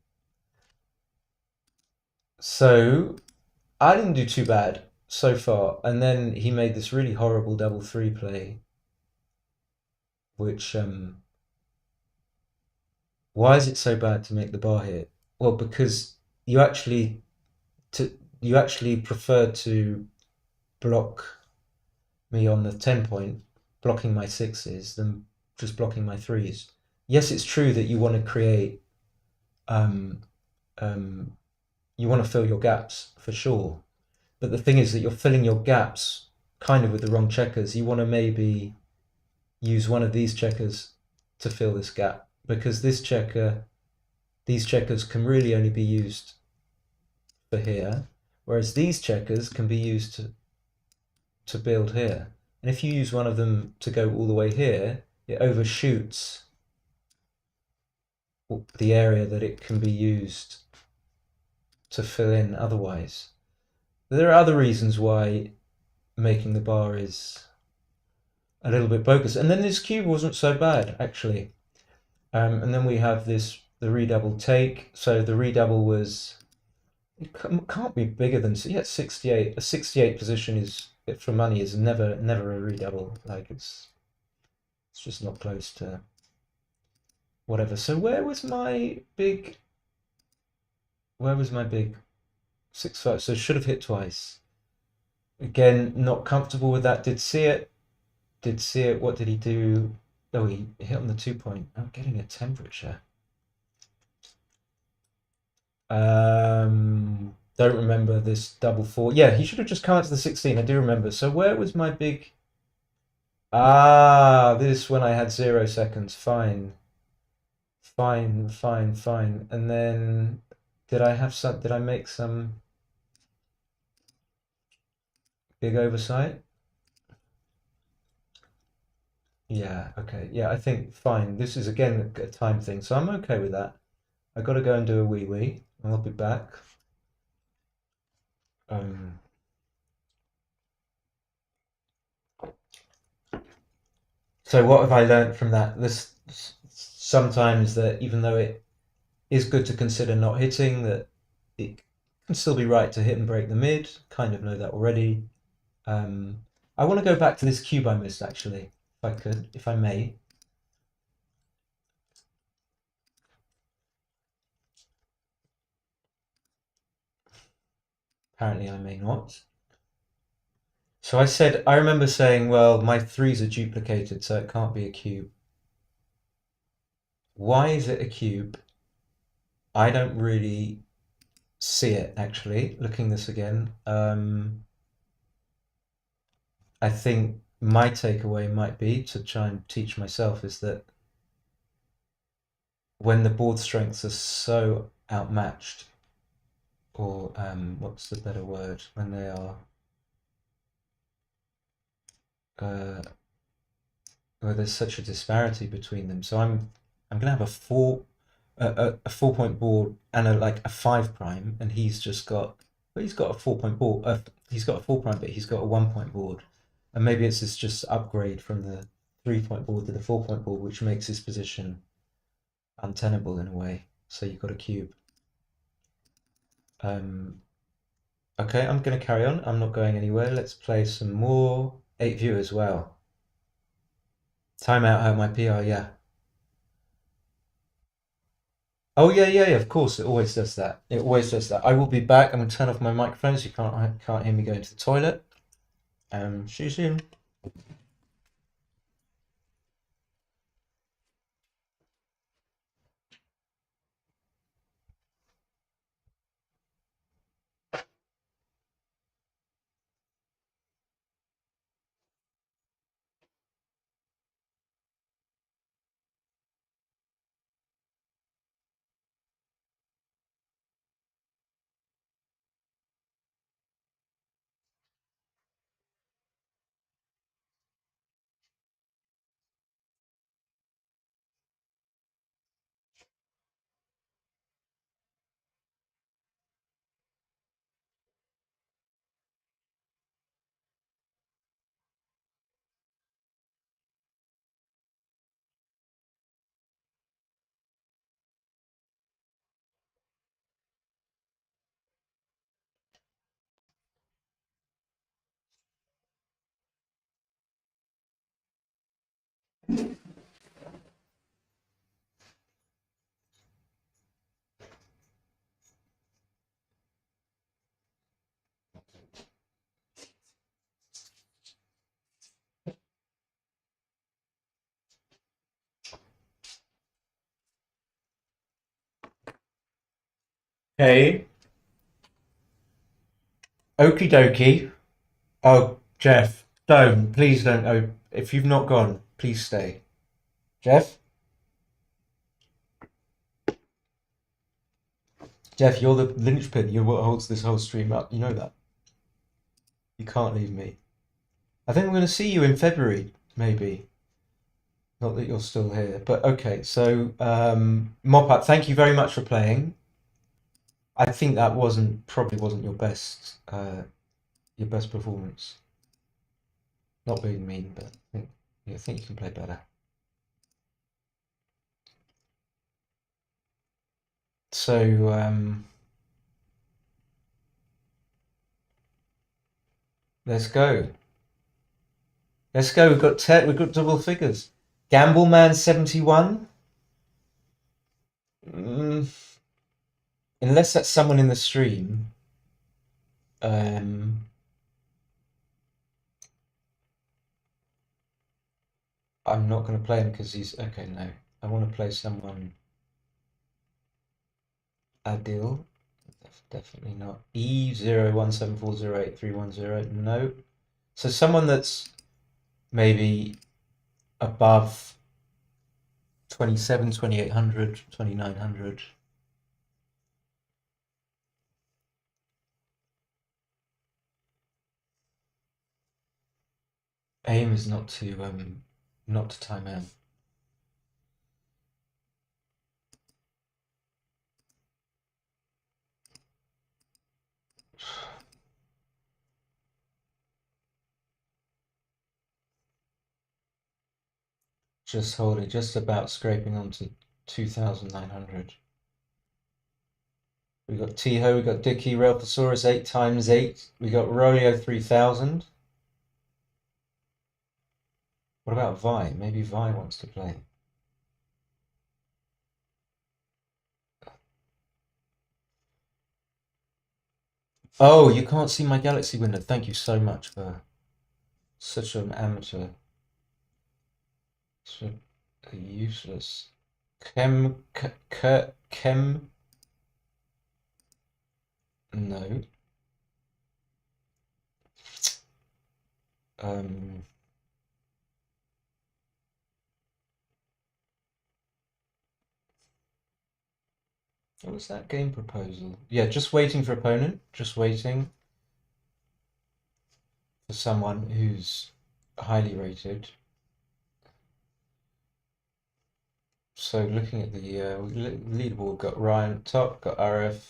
So I didn't do too bad so far, and then he made this really horrible double three play, which why is it so bad to make the bar hit? Well, because you actually you actually prefer to block me on the 10 point, blocking my sixes than just blocking my threes. Yes, it's true that you want to create um, um, you want to fill your gaps for sure. But the thing is that you're filling your gaps kind of with the wrong checkers. You want to maybe use one of these checkers to fill this gap because these checkers can really only be used for here, whereas these checkers can be used to build here. And if you use one of them to go all the way here, it overshoots the area that it can be used to fill in otherwise. There are other reasons why making the bar is a little bit bogus. And then this cube wasn't so bad, actually. And then we have the redouble take. So the redouble was, it can't be bigger than, yeah, 68. A 68 position is, for money, is never a redouble. Like, it's just not close to whatever. So where was my big 6-5? So should have hit twice. Again, not comfortable with that. Did see it. What did he do? Oh, he hit on the 2 point. I'm getting a temperature. Don't remember this double four. Yeah, he should have just come out to the 16. I do remember. So where was my big? Ah, this when I had 0 seconds. Fine, fine. And then did I have some? Did I make some big oversight? Yeah. Okay. Yeah, I think fine. This is again a time thing, so I'm okay with that. I got to go and do a wee wee, and I'll be back. Um, so what have I learned from that? This sometimes that even though it is good to consider not hitting, that it can still be right to hit and break the mid. Kind of know that already. Um, I want to go back to this cube I missed actually, if I could, if I may. Apparently I may not. So I remember saying, well, my threes are duplicated, so it can't be a cube. Why is it a cube? I don't really see it actually, looking this again. I think my takeaway might be to try and teach myself is that when the board strengths are so outmatched, or what's the better word, when they are uh, where there's such a disparity between them. So I'm gonna have a 4 point board and a 5 prime, and he's got a 4 point board. He's got a 4 prime, but he's got a 1 point board, and maybe it's this just upgrade from the 3 point board to the 4 point board, which makes his position untenable in a way. So you've got a cube. Um, okay, I'm gonna carry on. I'm not going anywhere. Let's play some more 8 view as well. Timeout hurt my PR. Yeah. Oh yeah. Of course, it always does that. It always does that. I will be back. I'm gonna turn off my microphone so you can't hear me going to the toilet. See you soon. Okay. Okie dokie. Oh, Jeff, don't. Please don't. Oh, if you've not gone, please stay. Jeff? Jeff, you're the linchpin. You're what holds this whole stream up. You know that. You can't leave me. I think we're going to see you in February, maybe. Not that you're still here, but okay. So, Mopat, thank you very much for playing. I think that probably wasn't your best performance. Not being mean, but I think you can play better. So, let's go. Let's go. We've got double figures. Gambleman 71. Mm, unless that's someone in the stream. I'm not going to play him because he's okay. No, I want to play someone. Adil, definitely not. E0174083110. No. So someone that's maybe above 27, 2800, 2900. Aim is not to time out. Just holding, just about scraping onto 2,900. We got T-Ho, we got Dicky, Relphosaurus 8x8. We got Rolio 3000. What about Vi? Maybe Vi wants to play. Oh, you can't see my Galaxy window. Thank you so much for such an amateur. So useless. Chem. No. What was that game proposal? Yeah, just waiting for opponent. Just waiting for someone who's highly rated. So looking at the leaderboard, got Ryan at top, got RF,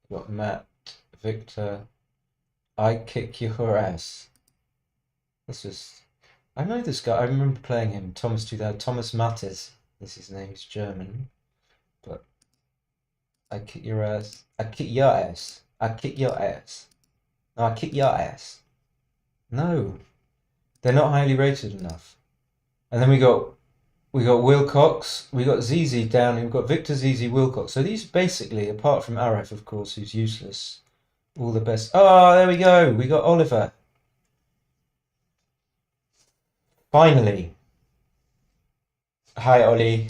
got Matt, Victor. I kick your ass. I know this guy. I remember playing him. Thomas 2000. Thomas Mattes. This is his name. He's German. But I kick your ass. I kick your ass. I kick your ass. No, I kick your ass. No, they're not highly rated enough. And then we got Wilcox, we got ZZ down, we've got Victor ZZ Wilcox. So these basically, apart from Aref, of course, who's useless, all the best. Oh, there we go. We got Oliver. Finally. Hi, Ollie.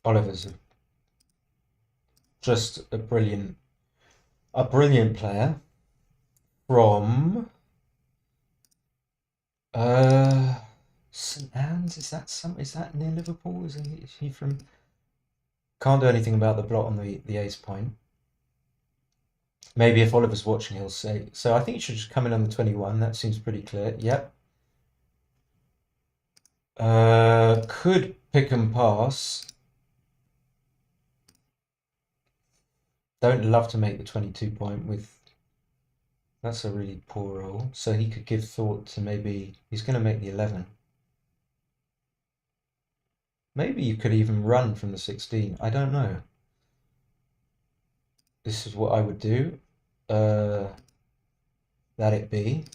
Oliver's just a brilliant player from St Anne's. Is that near Liverpool? Is he from? Can't do anything about the blot on the ace point. Maybe if Oliver's watching, he'll say. So I think he should just come in on the 21. That seems pretty clear. Yep. Could pick and pass. Don't love to make the 22 point with. That's a really poor roll. So he could give thought to maybe he's going to make the 11. Maybe you could even run from the 16. I don't know. This is what I would do. That it be.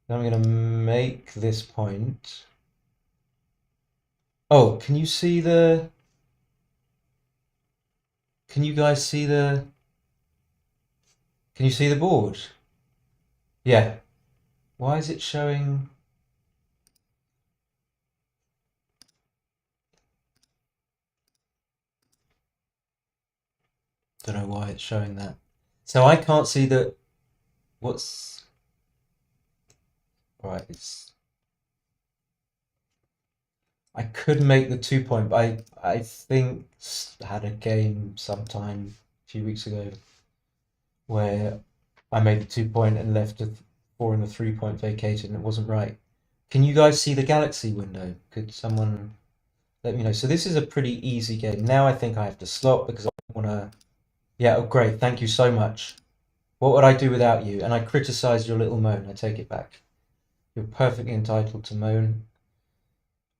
Then I'm going to make this point. Oh, can you see the... Can you guys see the... Can you see the board? Yeah. Why is it showing... Don't know why it's showing that. So I can't see that. What's right? It's I could make the 2 point, but I think had a game sometime a few weeks ago where I made the 2 point and left a four and the 3 point vacated, and it wasn't right. Can you guys see the galaxy window? Could someone let me know? So this is a pretty easy game. Now I think I have to stop because I want to. Yeah, oh great, thank you so much. What would I do without you? And I criticised your little moan. I take it back. You're perfectly entitled to moan.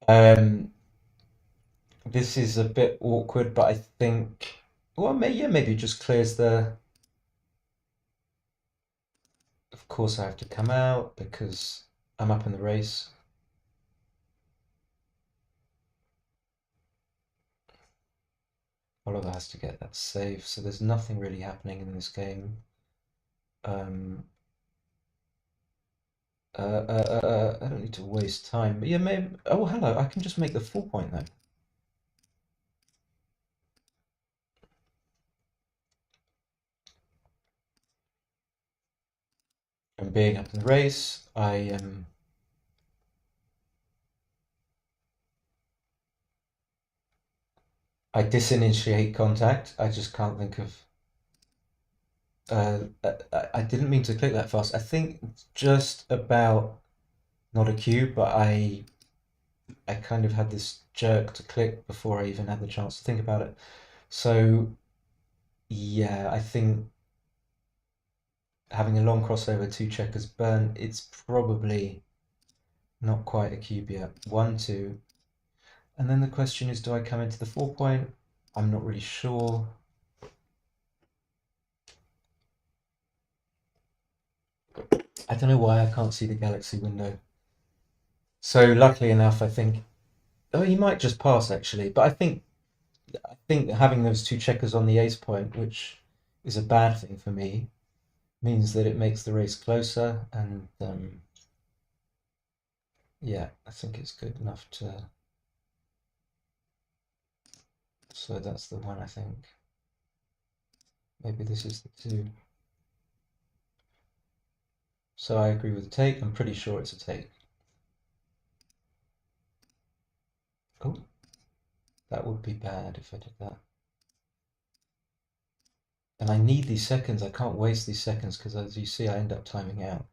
Um, this is a bit awkward, but I think, well, maybe, yeah, maybe it just clears the. Of course, I have to come out because I'm up in the race. Oliver has to get that save, so there's nothing really happening in this game. Um, I don't need to waste time, but yeah, maybe. Oh, hello, I can just make the 4 point though. And being up in the race, I disinitiate contact. I just can't think of. I didn't mean to click that fast. I think just about not a cue, but I kind of had this jerk to click before I even had the chance to think about it. So yeah, I think having a long crossover, two checkers burn, it's probably not quite a cube yet. 1-2. And then the question is, do I come into the 4 point? I'm not really sure. I don't know why I can't see the galaxy window. So luckily enough, I think, oh, he might just pass actually, but I think having those two checkers on the ace point, which is a bad thing for me, means that it makes the race closer, and yeah, I think it's good enough to. So that's the one, I think. Maybe this is the two. So I agree with the take. I'm pretty sure it's a take. Oh, that would be bad if I did that. And I need these seconds. I can't waste these seconds because, as you see, I end up timing out.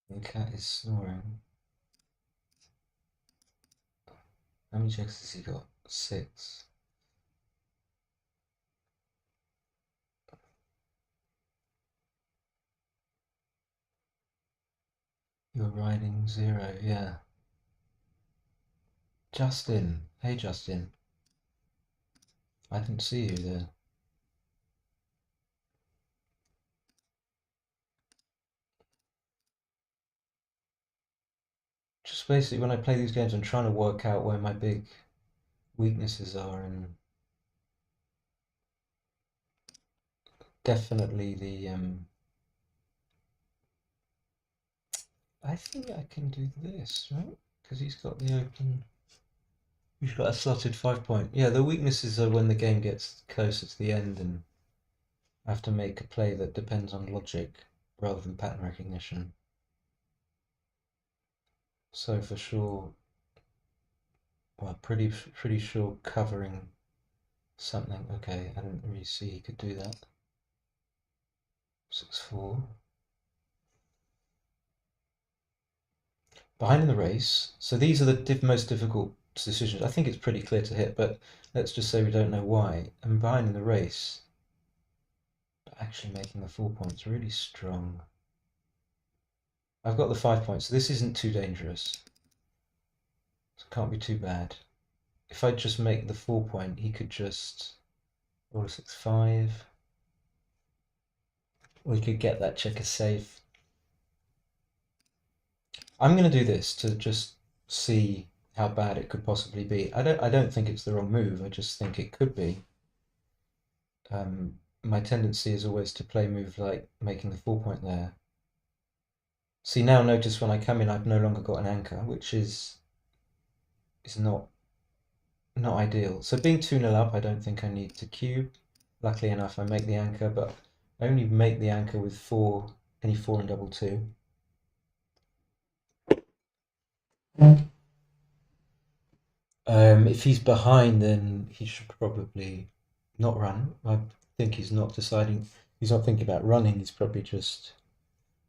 The cat is snoring. How many checks has he got? 6. You're riding 0, yeah. Justin. Hey, Justin. I didn't see you there. Just basically, when I play these games, I'm trying to work out where my big weaknesses are, and definitely the I think I can do this, right? Because he's got the open. He's got a slotted 5 point. Yeah, the weaknesses are when the game gets closer to the end and I have to make a play that depends on logic rather than pattern recognition. So for sure, well, pretty sure covering something. Okay, I didn't really see he could do that. 6-4. Behind in the race. So these are the most difficult decisions. I think it's pretty clear to hit, but let's just say we don't know why. And behind in the race, but actually making the 4 points really strong. I've got the 5 points, so this isn't too dangerous. So it can't be too bad. If I just make the 4 point, he could just roll a 6-5. We could get that checker safe. I'm going to do this to just see how bad it could possibly be. I don't think it's the wrong move. I just think it could be. My tendency is always to play moves like making the 4 point there. See, now notice when I come in, I've no longer got an anchor, which is not ideal. So being 2-0 up, I don't think I need to cube. Luckily enough, I make the anchor, but I only make the anchor with any 4 and double 2. If he's behind, then he should probably not run. I think he's not deciding. He's not thinking about running. He's probably just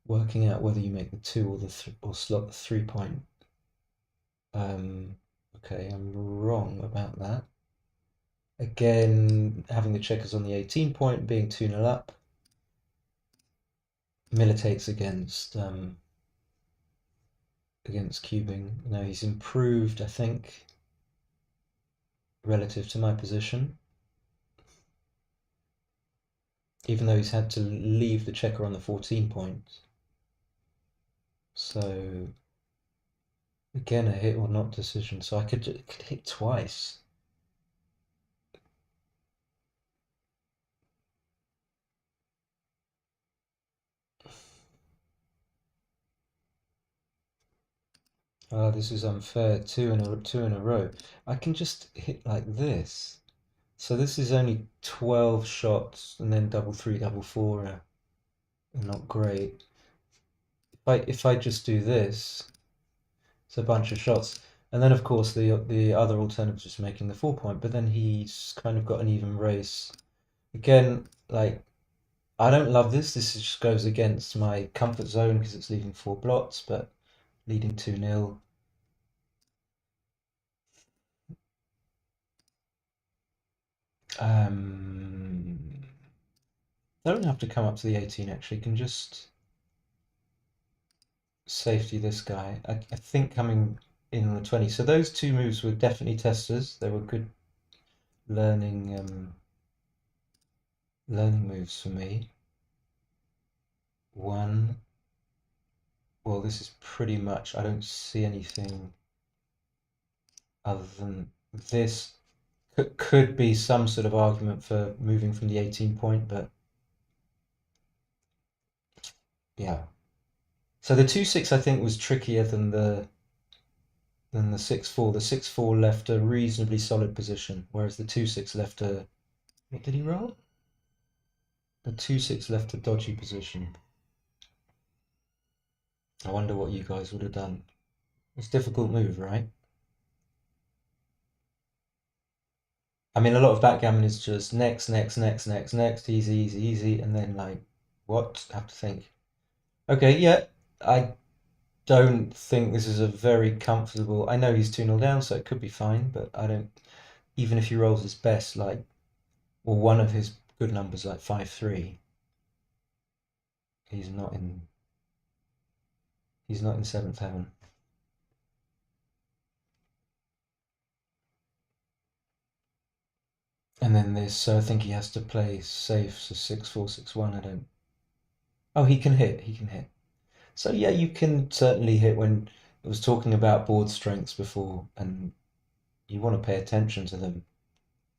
working out whether you make the 2 or or slot the 3 point. Okay, I'm wrong about that. Again, having the checkers on the 18 point, being 2-0 up, militates against cubing. Now he's improved, I think, relative to my position, even though he's had to leave the checker on the 14 point. So again, a hit or not decision. So I could hit twice. Ah, this is unfair. Two in a row. I can just hit like this. So this is only 12 shots, and then double 3, double 4 are not great. If I just do this, it's a bunch of shots. And then of course the other alternative is just making the 4 point, but then he's kind of got an even race. Again, like, I don't love this. This just goes against my comfort zone because it's leaving 4 blots, but leading 2-0. Don't have to come up to the 18 actually, can just safety this guy. I think coming in on the 20. So those two moves were definitely testers. They were good learning learning moves for me. One, well, this is pretty much, I don't see anything other than this. Could be some sort of argument for moving from the 18 point, but yeah. So the 2-6 I think was trickier than the 6-4. The 6-4 left a reasonably solid position, whereas the 2-6 left a, what did he roll? The 2-6 left a dodgy position. I wonder what you guys would have done. It's a difficult move, right? I mean, a lot of backgammon is just next, next, next, next, next, easy, easy, easy, and then like, what? Have to think. Okay, yeah, I don't think this is a very comfortable. I know he's 2-0 down, so it could be fine, but I don't. Even if he rolls his best, like, or one of his good numbers, like 5-3, he's not in. He's not in seventh heaven. And then this, so I think he has to play safe. So 6-4, 6-1. I don't. Oh, he can hit. He can hit. So yeah, you can certainly hit when I was talking about board strengths before, and you want to pay attention to them,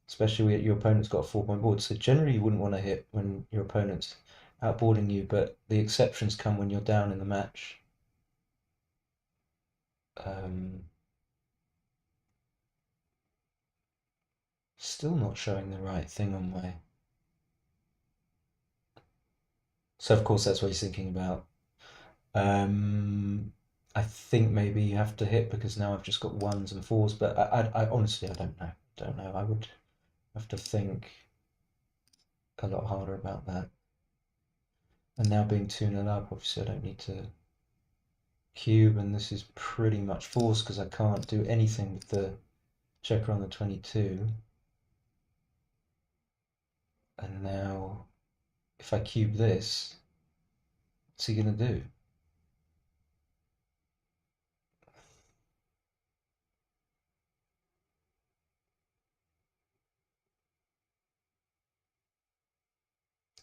especially when your opponent's got a 4 point board. So generally, you wouldn't want to hit when your opponent's outboarding you, but the exceptions come when you're down in the match. Um, Still not showing the right thing on my. So of course that's what he's thinking about. Um, I think maybe you have to hit because now I've just got ones and fours, but I honestly I don't know. Don't know. I would have to think a lot harder about that. And now being 2-0 up, obviously I don't need to cube, and this is pretty much forced because I can't do anything with the checker on the 22. And now if I cube this, what's he going to do?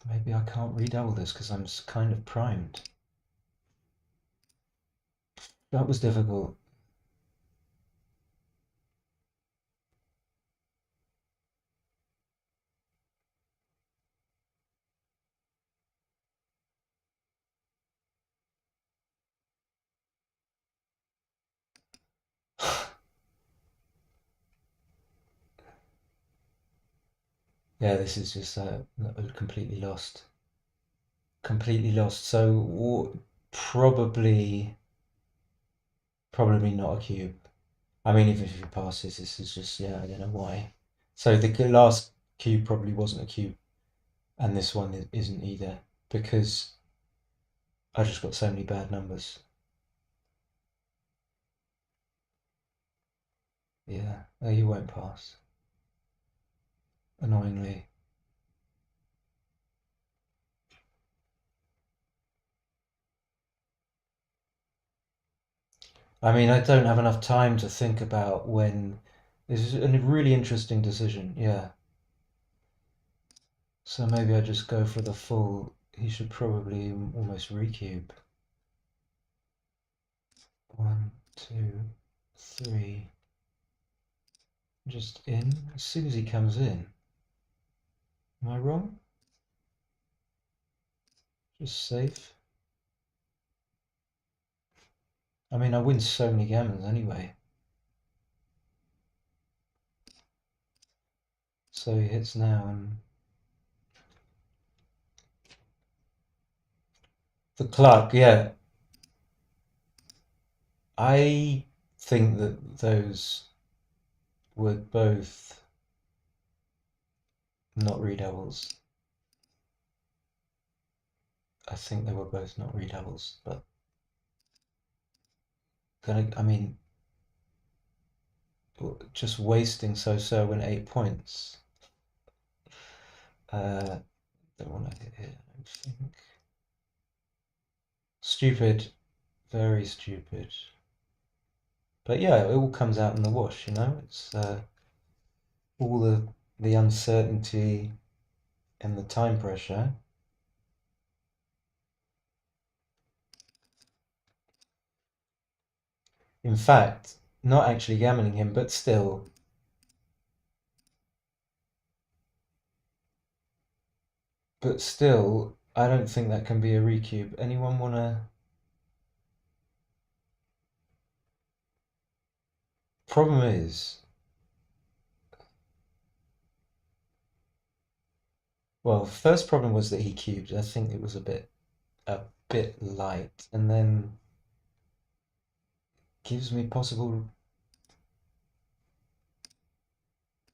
Maybe I can't redouble this because I'm kind of primed. That was difficult. Yeah, this is just completely lost. Completely lost. So probably not a cube. I mean, even if he passes, this is just, yeah, I don't know why. So the last cube probably wasn't a cube, and this one isn't either, because I just got so many bad numbers. Yeah, oh, you won't pass. Annoyingly. I mean, I don't have enough time to think about when. This is a really interesting decision, yeah. So maybe I just go for the full. He should probably almost recube. 1, 2, 3. Just in. As soon as he comes in. Am I wrong? Just safe. I mean, I win so many gammons anyway. So he hits now and the clock, yeah. I think that those were both not redoubles. I think they were both not redoubles, but I mean, just wasting so in 8 points. Don't want to hit here, I don't think. Stupid, very stupid. But yeah, it all comes out in the wash, you know? It's all the uncertainty and the time pressure. In fact, not actually gammoning him, but still, I don't think that can be a recube. Anyone wanna? Problem is, well, first problem was that he cubed. I think it was a bit light, and then gives me possible.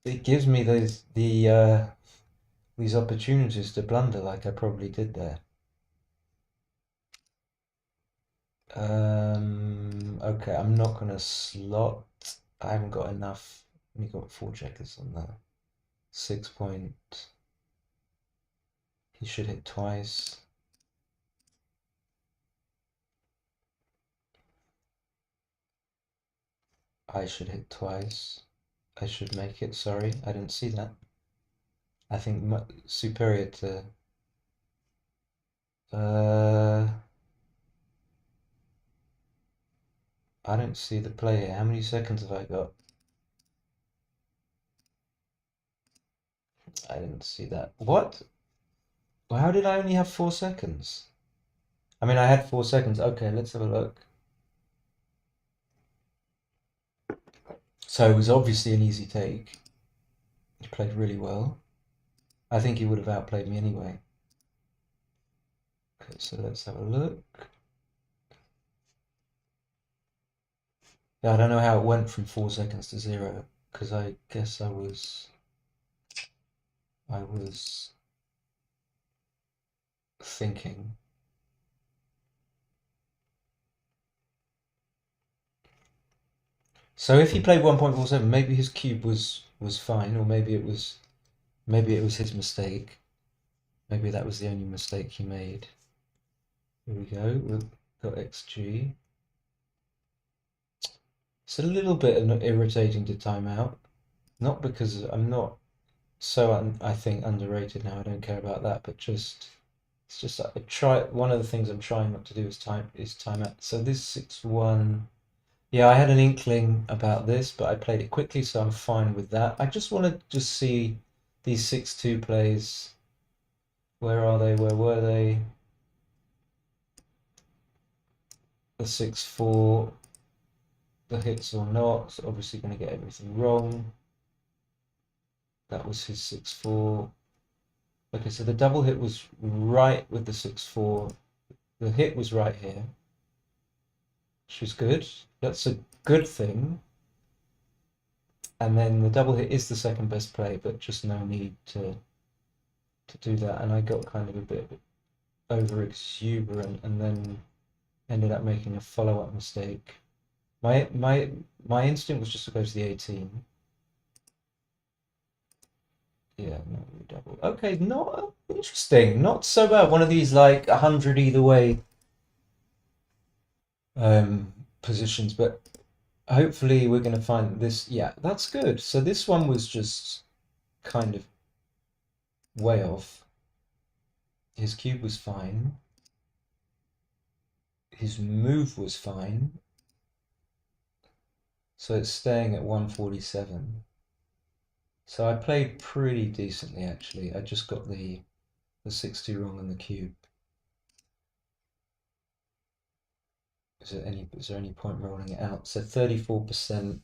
It gives me these opportunities to blunder like I probably did there. Okay, I'm not gonna slot. I haven't got enough. Only got 4 checkers on that. 6 point. He should hit twice. I should hit twice. I should make it. Sorry, I didn't see that. I think superior to. Uh, I don't see the play here. How many seconds have I got? I didn't see that. What? Well, how did I only have 4 seconds? I mean, I had 4 seconds. Okay, let's have a look. So it was obviously an easy take. He played really well. I think he would have outplayed me anyway. Okay, so let's have a look. Yeah, I don't know how it went from 4 seconds to 0, because I guess I was thinking. So if he played 1.47, maybe his cube was fine, or maybe it was his mistake. Maybe that was the only mistake he made. Here we go. We've got XG. It's a little bit irritating to time out. Not because I'm not so I think underrated now. I don't care about that, but just it's just I try. One of the things I'm trying not to do is time out. So this 6-1. Yeah, I had an inkling about this, but I played it quickly, so I'm fine with that. I just want to just see these 6-2 plays. Where are they? Where were they? The 6-4, the hits or not. So obviously going to get everything wrong. That was his 6-4. Okay, so the double hit was right with the 6-4. The hit was right here, which is good. That's a good thing. And then the double hit is the second best play, but just no need to do that. And I got kind of a bit over exuberant and then ended up making a follow-up mistake. My instinct was just to go to the 18. Yeah, no double. Okay, not interesting. Not so bad. One of these like 100 either way positions, but hopefully we're going to find this. Yeah, that's good. So this one was just kind of way off. His cube was fine. His move was fine. So it's staying at 147. So I played pretty decently actually. I just got the 6-2 wrong on the cube. Is there any point rolling it out? So 34%.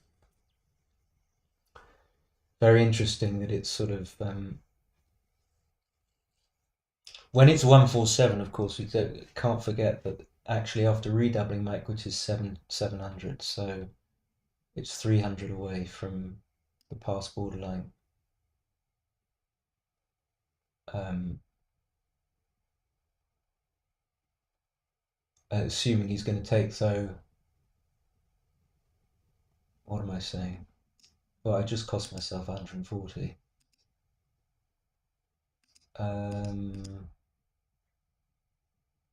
Very interesting that it's sort of when it's 147, of course, we can't forget that actually after redoubling my equity is 700, so it's 300 away from the pass borderline. Um, assuming he's going to take, so what am I saying? Well, I just cost myself 140.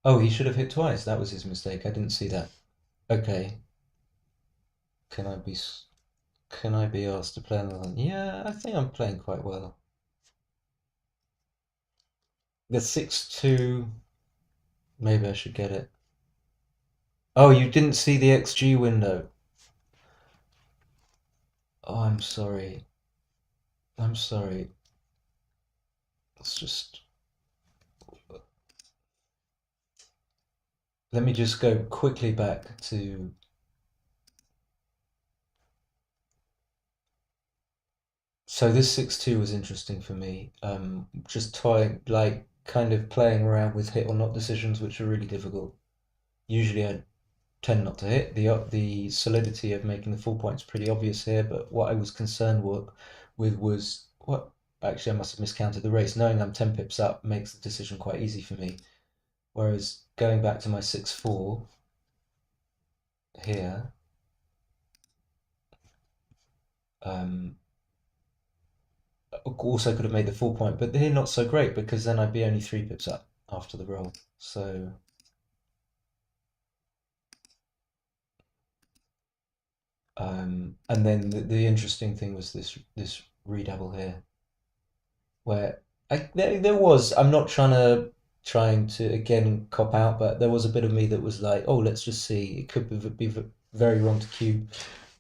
Oh, he should have hit twice. That was his mistake. I didn't see that. Okay. Can I be can I be asked to play another one? Yeah, I think I'm playing quite well. The 6-2, maybe I should get it. Oh, you didn't see the XG window. Oh, I'm sorry. I'm sorry. Let's just let me just go quickly back to. So this 6-2 was interesting for me. Just toying, like kind of playing around with hit or not decisions, which are really difficult. Usually I tend not to hit. The solidity of making the full point's pretty obvious here, but what I was concerned with was what actually I must have miscounted the race. Knowing I'm 10 pips up makes the decision quite easy for me. Whereas going back to my 6-4 here, um, also could have made the full point, but here not so great because then I'd be only 3 pips up after the roll. So and then the interesting thing was this redouble here, where there was. I'm not trying to again cop out, but there was a bit of me that was like, oh, let's just see. It could be very wrong to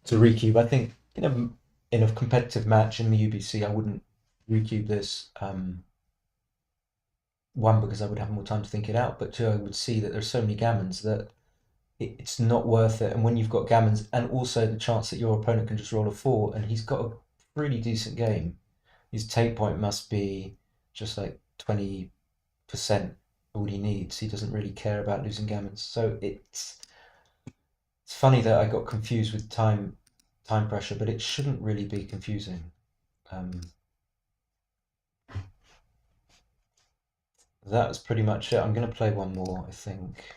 recube. I think in a competitive match in the UBC, I wouldn't recube this. One, because I would have more time to think it out, but two, I would see that there's so many gammons that it's not worth it. And when you've got gammons and also the chance that your opponent can just roll a 4 and he's got a pretty decent game, his take point must be just like 20% all he needs. He doesn't really care about losing gammons. So it's funny that I got confused with time pressure, but it shouldn't really be confusing. That's pretty much it. I'm going to play one more, I think,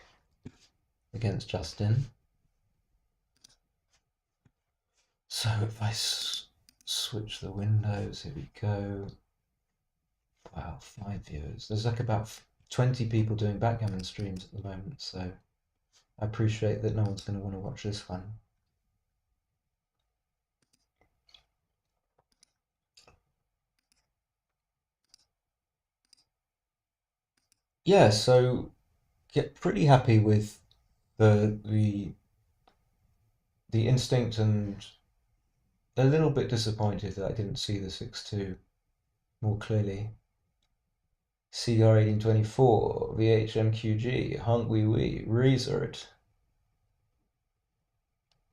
against Justin. So if I switch the windows, here we go. Wow, 5 viewers. There's like about 20 people doing backgammon streams at the moment, so I appreciate that no one's going to want to watch this one. Yeah, so get pretty happy with the instinct, and a little bit disappointed that I didn't see the 6-2 more clearly. CR1824, VHMQG, Hunk Wee Wee, Resort,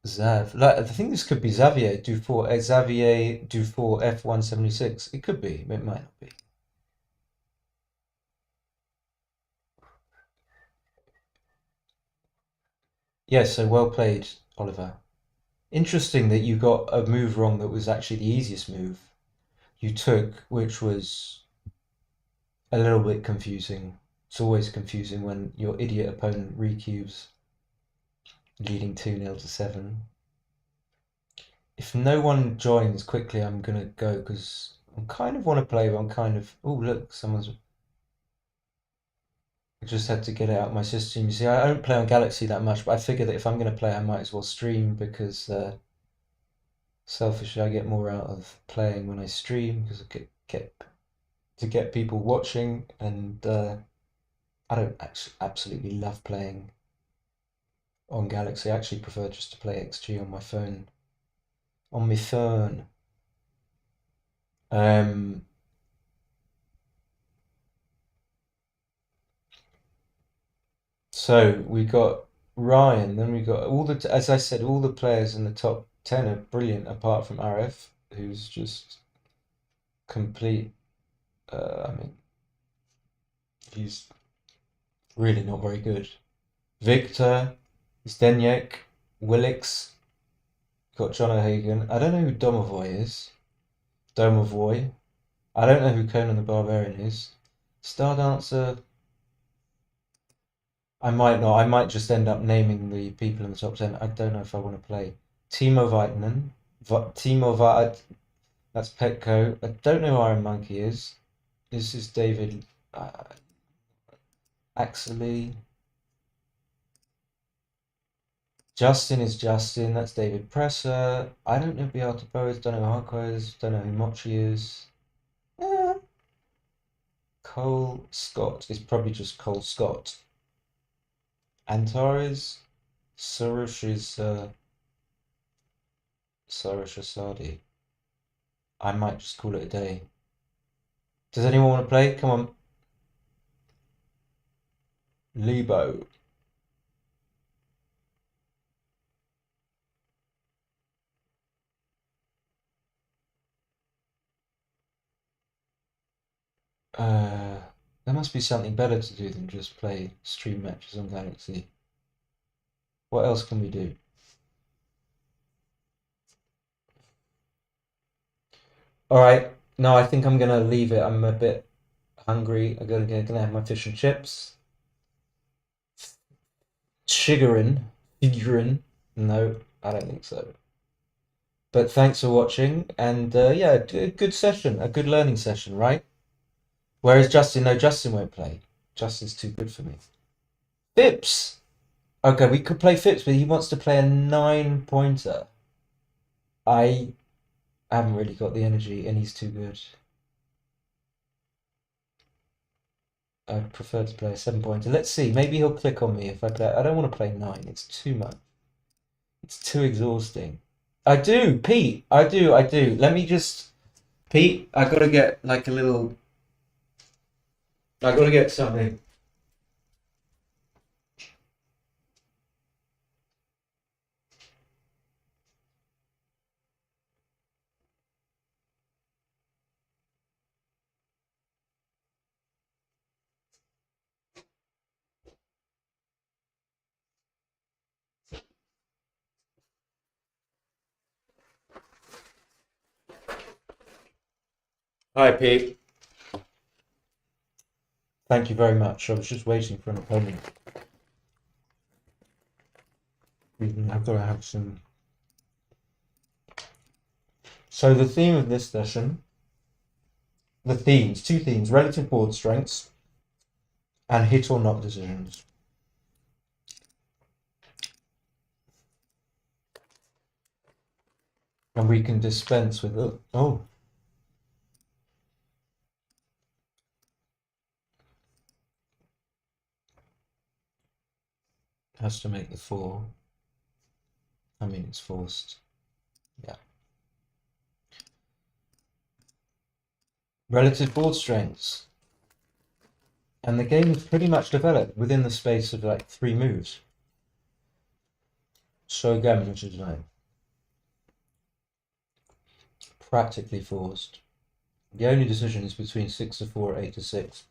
Zav. Like, I think this could be Xavier Dufour, Xavier Dufour F176. It could be, it might not be. Yes, so well played, Oliver. Interesting that you got a move wrong that was actually the easiest move you took, which was a little bit confusing. It's always confusing when your idiot opponent recubes, leading 2-0 to 7. If no one joins quickly, I'm gonna go because I kind of want to play, but I'm kind of. Oh, look, someone's. I just had to get it out of my system. You see, I don't play on Galaxy that much, but I figure that if I'm gonna play, I might as well stream because selfishly, I get more out of playing when I stream because I get to get people watching, and I don't actually absolutely love playing on Galaxy. I actually prefer just to play XG on my phone. On my phone. Um, so we got Ryan, then we got all the, as I said, all the players in the top 10 are brilliant apart from RF, who's just complete. I mean, he's really not very good. Victor, Zdeněk, Willix, got John O'Hagan. I don't know who Domovoy is. Domovoy. I don't know who Conan the Barbarian is. Star Dancer. I might not. I might just end up naming the people in the top 10. I don't know if I want to play. Timo Vitanen. Timo Vitanen. That's Petco. I don't know who Iron Monkey is. This is David Axley. Justin is Justin. That's David Presser. I don't know Beata Boas. Don't know who Harko is. Don't know who Mochi is. Eh. Cole Scott is probably just Cole Scott. Antares. Suresh is Suresh Asadi. I might just call it a day. Does anyone want to play? Come on. Lebo. Uh, there must be something better to do than just play stream matches on Galaxy. What else can we do? All right. No, I think I'm gonna leave it. I'm a bit hungry. I'm gonna have my fish and chips. Figurin. No, I don't think so. But thanks for watching, and yeah, a good session, a good learning session, right? Whereas Justin, no, Justin won't play. Justin's too good for me. Phipps. Okay, we could play Phipps, but he wants to play a 9-pointer. I haven't really got the energy, and he's too good. I'd prefer to play a 7-pointer. Let's see. Maybe he'll click on me if I play. I don't want to play 9. It's too much. It's too exhausting. I do, Pete. I do. I do. Let me just, Pete. I gotta get like a little. I gotta get something. Hi, Pete. Thank you very much. I was just waiting for an opponent. I've got to have some. So the theme of this session, two themes: relative board strengths and hit or not decisions. And we can dispense with oh. Has to make the 4. I mean, it's forced. Yeah. Relative board strengths. And the game is pretty much developed within the space of like 3 moves. So again, which is like practically forced. The only decision is between 6 to 4, 8 to 6.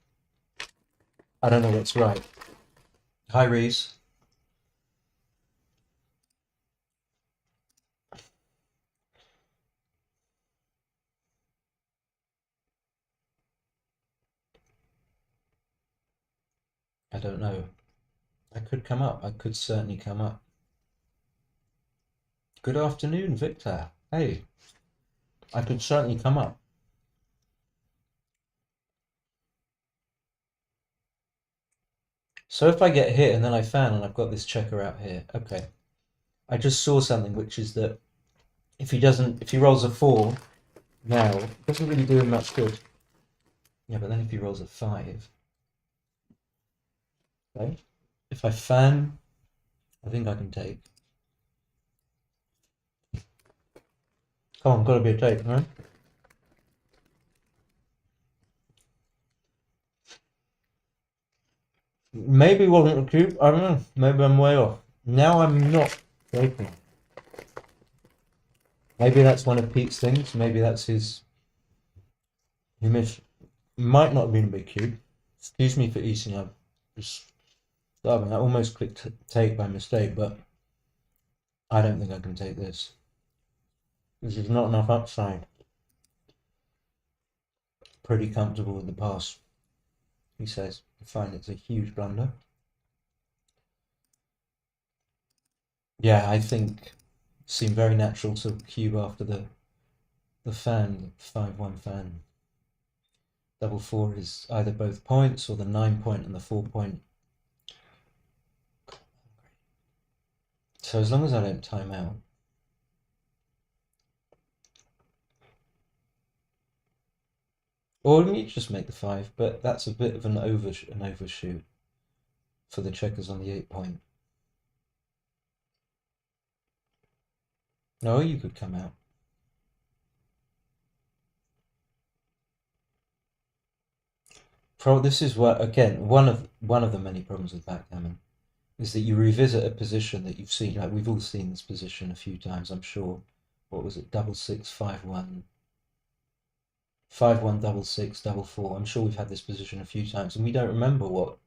I don't know what's right. Hi, Reese. I don't know. I could come up. I could certainly come up. Good afternoon, Victor. Hey. I could certainly come up. So if I get hit and then I fan and I've got this checker out here, okay. I just saw something, which is that if he rolls a 4 now, it doesn't really do him much good. Yeah, but then if he rolls a 5, okay. If I fan, I think I can take. Come on, gotta be a take, right? Maybe it wasn't a cube, I don't know. Maybe I'm way off. Now I'm not taking. Maybe that's one of Pete's things. Maybe that's his. He missed. Might not have been a big cube. Excuse me for eating up. Just starving. I almost clicked take by mistake, but I don't think I can take this. This is not enough upside. Pretty comfortable with the pass, he says. I find it's a huge blunder. Yeah, I think it seemed very natural to cube after the fan, 5-1 fan. Double 4 is either both points or the 9 point and the 4 point. So as long as I don't time out. Or let me just make the 5, but that's a bit of an overshoot for the checkers on the 8 point. No, you could come out. This is what, again, one of the many problems with backgammon is that you revisit a position that you've seen. Like we've all seen this position a few times, I'm sure. What was it? 6-6, 5-1, 5-1, 6-6, 4. I'm sure we've had this position a few times, and we don't remember what.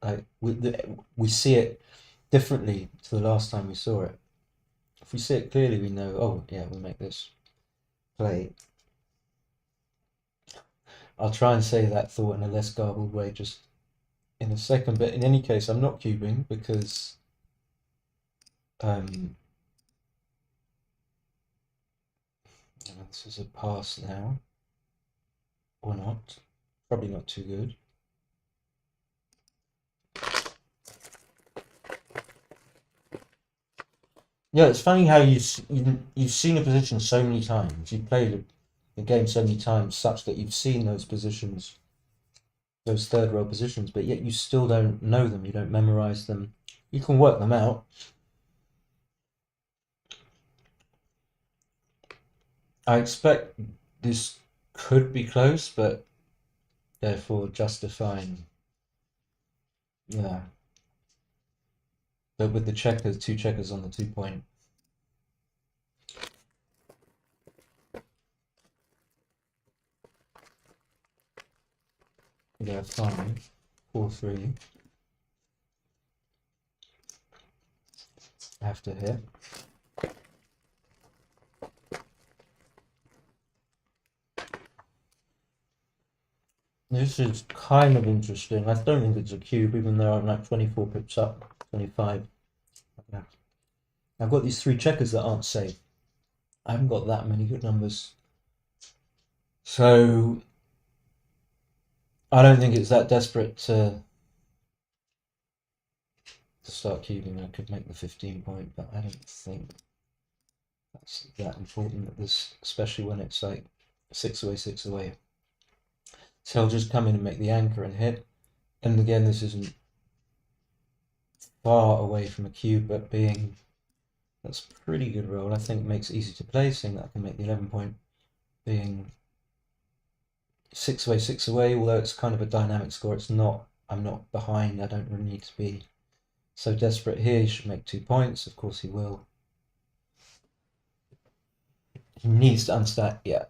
We see it differently to the last time we saw it. If we see it clearly, we know. Oh yeah, we'll make this play. I'll try and say that thought in a less garbled way just in a second, but in any case, I'm not cubing because this is a pass now, or not. Probably not too good. Yeah, it's funny how you've seen a position so many times. You've played the game so many times such that you've seen those positions, those third row positions, but yet you still don't know them. You don't memorize them. You can work them out. I expect this could be close, but therefore justifying, yeah. But with the checkers, 2 checkers on the 2 point. Yeah, 5, 4, 3. Have to hit. This is kind of interesting. I don't think it's a cube, even though I'm like 24 pips up, 25. Yeah. I've got these 3 checkers that aren't safe. I haven't got that many good numbers. So I don't think it's that desperate to start cubing. I could make the 15 point, but I don't think that's that important at this, especially when it's like 6 away, 6 away. So I'll just come in and make the anchor and hit. And again, this isn't far away from a cube, but that's a pretty good roll. I think it makes it easy to play, seeing that I can make the 11 point being 6 away, although it's kind of a dynamic score. It's not, I'm not behind. I don't really need to be so desperate here. He should make 2 points. Of course he will. He needs to unstack. Yeah.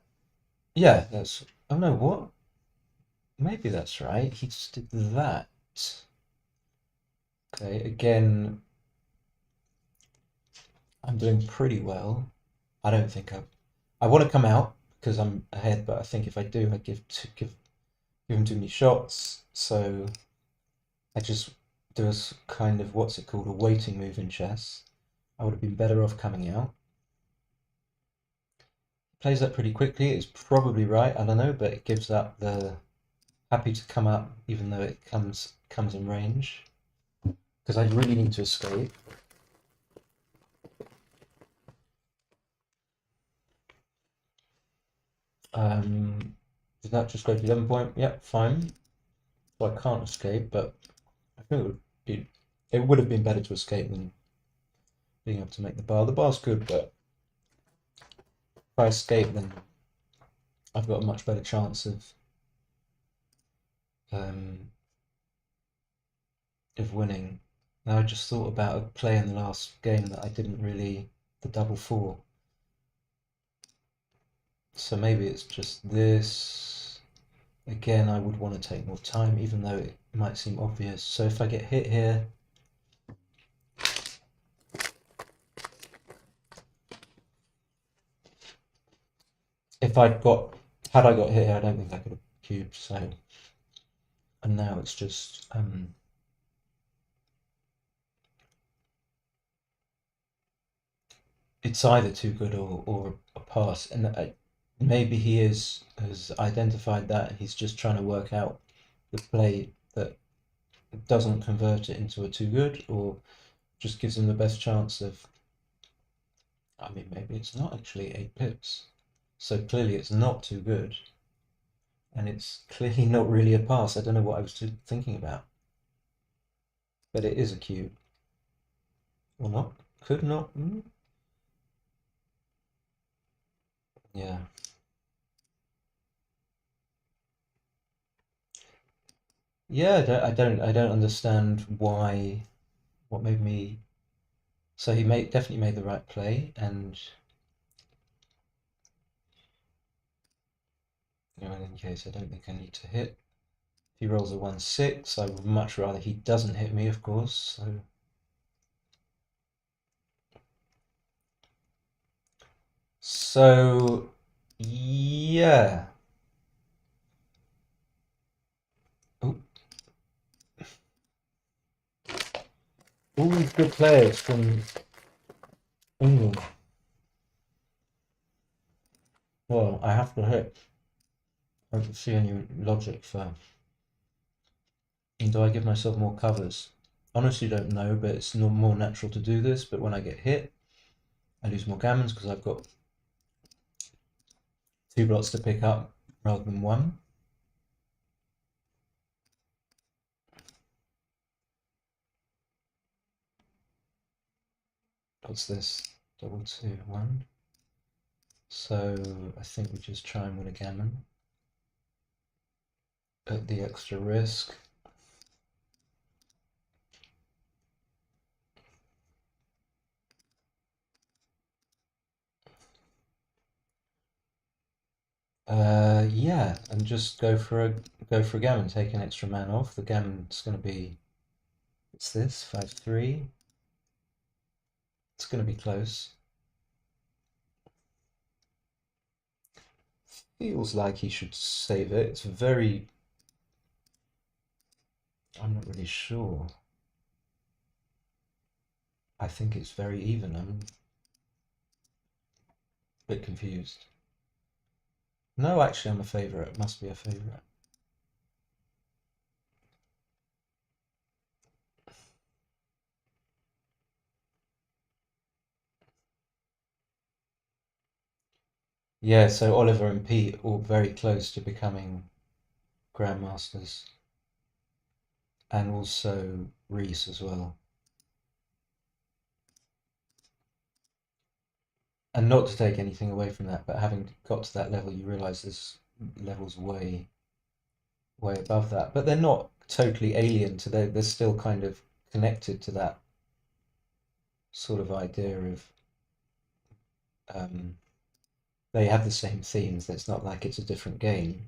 Yeah, that's. Oh no, what? Maybe that's right. He just did that. Okay, again, I'm doing pretty well. I don't think I want to come out because I'm ahead, but I think if I do, I give him too many shots. So I just do a kind of, what's it called, a waiting move in chess. I would have been better off coming out. Plays that pretty quickly. It's probably right. I don't know, but it gives up the happy to come up even though it comes in range because I really need to escape. Did that just go to 11 point? Yep, fine. So I can't escape, but I think it would have been better to escape than being able to make the bar. The bar's good, but if I escape, then I've got a much better chance um, of winning. Now I just thought about a play in the last game that I didn't really, the double four. So maybe it's just this. Again, I would want to take more time, even though it might seem obvious. So if I get hit here, had I got hit here, I don't think I could have cubed. So, and now it's just it's either too good or a pass, and maybe he has identified that he's just trying to work out the play that doesn't convert it into a too good, or just gives him the best chance of. I mean, maybe it's not actually 8 pips, so clearly it's not too good, and it's clearly not really a pass. I don't know what I was thinking about, but it is a cube, or not? Could not. Yeah. Yeah, I don't understand what made me. So he definitely made the right play, and in any case, I don't think I need to hit. If he rolls a 1-6, I would much rather he doesn't hit me, of course. So yeah. Oh, all these good players from England. Well, I have to hit. I don't see any logic for. And do I give myself more covers? Honestly, don't know, but it's more natural to do this. But when I get hit, I lose more gammons because I've got 2 blocks to pick up rather than 1. What's this? Double 2, 1. So I think we just try and win a gammon at the extra risk. Yeah, and just go for a gammon, take an extra man off. The gammon's going to be, it's this 5-3. It's going to be close. Feels like he should save it. It's very. I'm not really sure. I think it's very even. I'm a bit confused. No, actually, I'm a favourite. It must be a favourite. Yeah, so Oliver and Pete all very close to becoming grandmasters, and also Reese as well. And not to take anything away from that, but having got to that level, you realise there's levels way, way above that. But they're not totally alien to they're still kind of connected to that sort of idea of they have the same themes. It's not like it's a different game.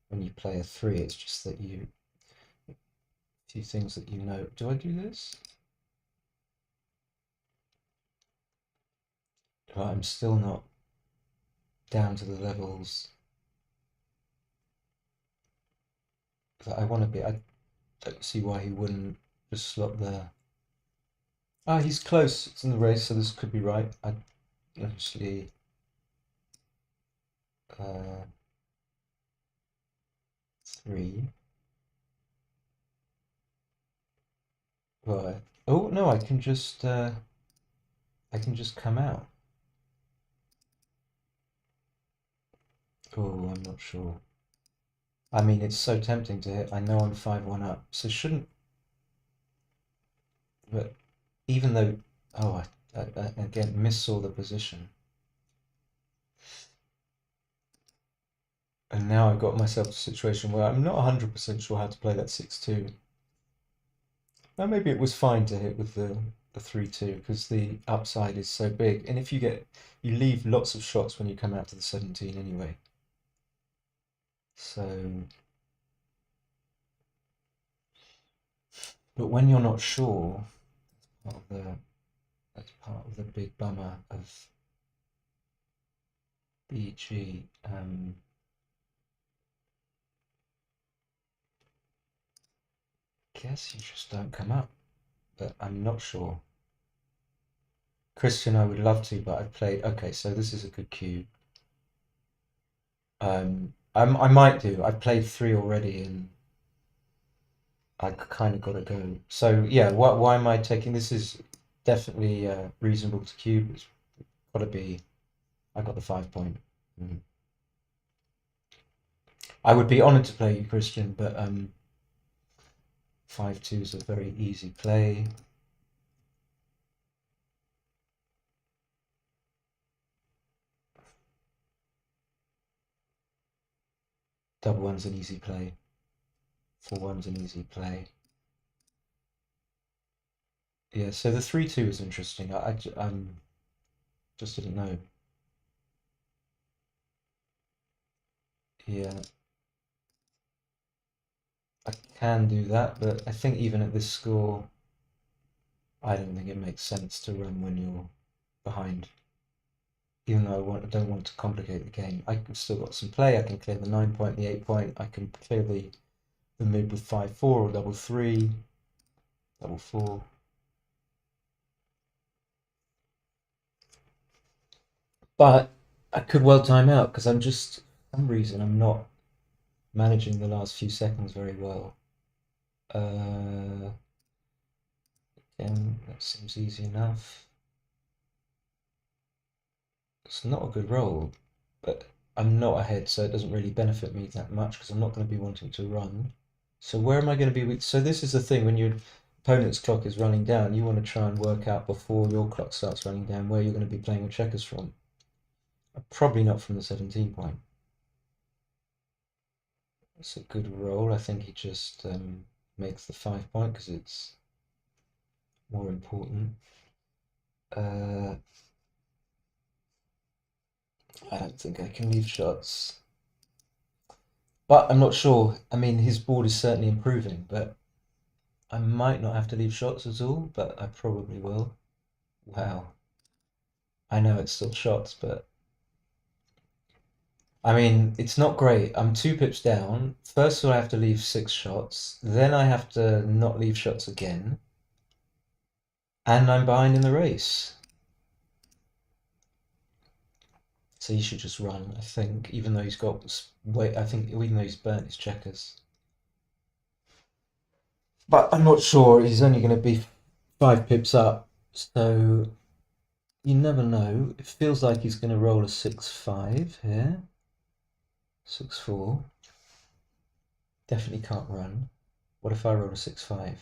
When you play a 3, it's just that you a few things that you know. Do I do this? Right, I'm still not down to the levels that I want to be. I don't see why he wouldn't just slot there. Ah, he's close. It's in the race, so this could be right. I actually uh, 3. Right. Oh no, I can just come out. Oh, I'm not sure. I mean, it's so tempting to hit. I know I'm 5-1 up, so shouldn't. But even though, oh, I again missaw the position, and now I've got myself to a situation where I'm not 100% sure how to play that 6-2. Now maybe it was fine to hit with the 3-2 because the upside is so big, and if you leave lots of shots when you come out to the 17 anyway. So, but when you're not sure, part of the that's part of the big bummer of BG. Guess you just don't come up, but I'm not sure. Christian, I would love to, but I've played. Okay, so this is a good cue. I might do. I've played 3 already, and I kind of got to go. So yeah, why am I taking this? Is definitely reasonable to cube. It's got to be. I got the 5 point. Mm. I would be honoured to play you, Christian, but 5-2 is a very easy play. Double one's an easy play. 4-1's an easy play. Yeah, so the 3-2 is interesting. I just didn't know. Yeah, I can do that, but I think even at this score, I don't think it makes sense to run when you're behind. Even though I don't want to complicate the game, I've still got some play. I can clear the 9 point, the 8 point. I can clear the mid with 5-4 or double 3, double 4. But I could well time out because I'm just, for some reason, I'm not managing the last few seconds very well. Again, that seems easy enough. It's not a good roll, but I'm not ahead, so it doesn't really benefit me that much because I'm not going to be wanting to run. So where am I going to be weak? So this is the thing, when your opponent's clock is running down, you want to try and work out before your clock starts running down where you're going to be playing with checkers from. Probably not from the 17 point. It's a good roll. I think he just makes the 5 point because it's more important. I don't think I can leave shots. But I'm not sure. I mean, his board is certainly improving, but I might not have to leave shots at all, but I probably will. Wow. I know it's still shots, but I mean, it's not great. I'm 2 pips down. First of all, I have to leave 6 shots. Then I have to not leave shots again. And I'm behind in the race. So he should just run, I think, even though he's got wait. I think even though he's burnt his checkers. But I'm not sure. He's only going to be 5 pips up, so you never know. It feels like he's going to roll a 6-5 here. 6-4. Definitely can't run. What if I roll a 6-5?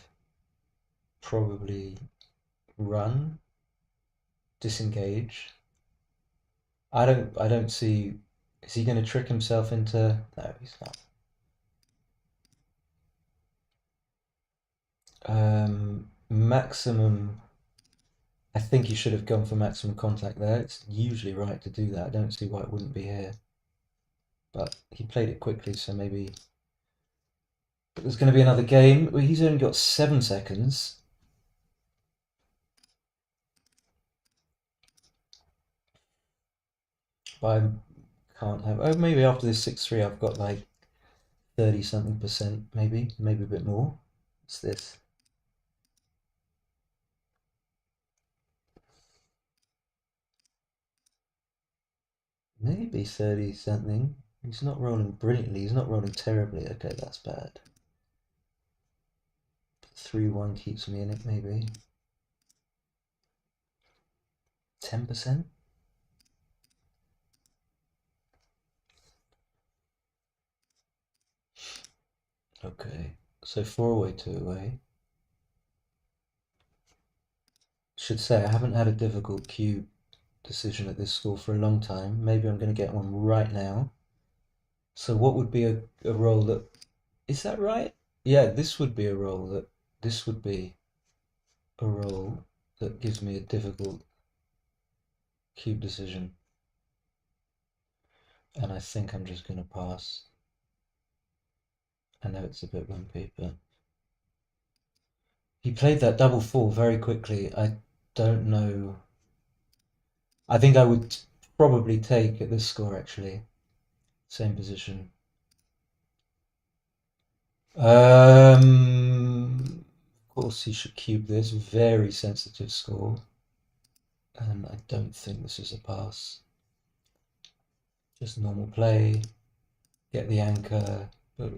Probably run, disengage. I don't see. Is he going to trick himself into? No, he's not. Maximum. I think he should have gone for maximum contact there. It's usually right to do that. I don't see why it wouldn't be here. But he played it quickly, so maybe. But there's going to be another game. Well, he's only got 7 seconds. But I can't have. Oh, maybe after this 6-3, I've got like 30 something percent, maybe a bit more. What's this? Maybe 30 something. He's not rolling brilliantly. He's not rolling terribly. Okay, that's bad. 3-1 keeps me in it, maybe. 10%? Okay. So 4 away, 2 away. Should say I haven't had a difficult cube decision at this score for a long time. Maybe I'm going to get one right now. So what would be a roll that... Is that right? Yeah, this would be a roll that... This would be a roll that gives me a difficult cube decision. And I think I'm just going to pass. I know it's a bit wimpy, but... He played that double four very quickly. I don't know. I think I would probably take at this score, actually. Same position. Of course, he should cube this. Very sensitive score. And I don't think this is a pass. Just normal play. Get the anchor, but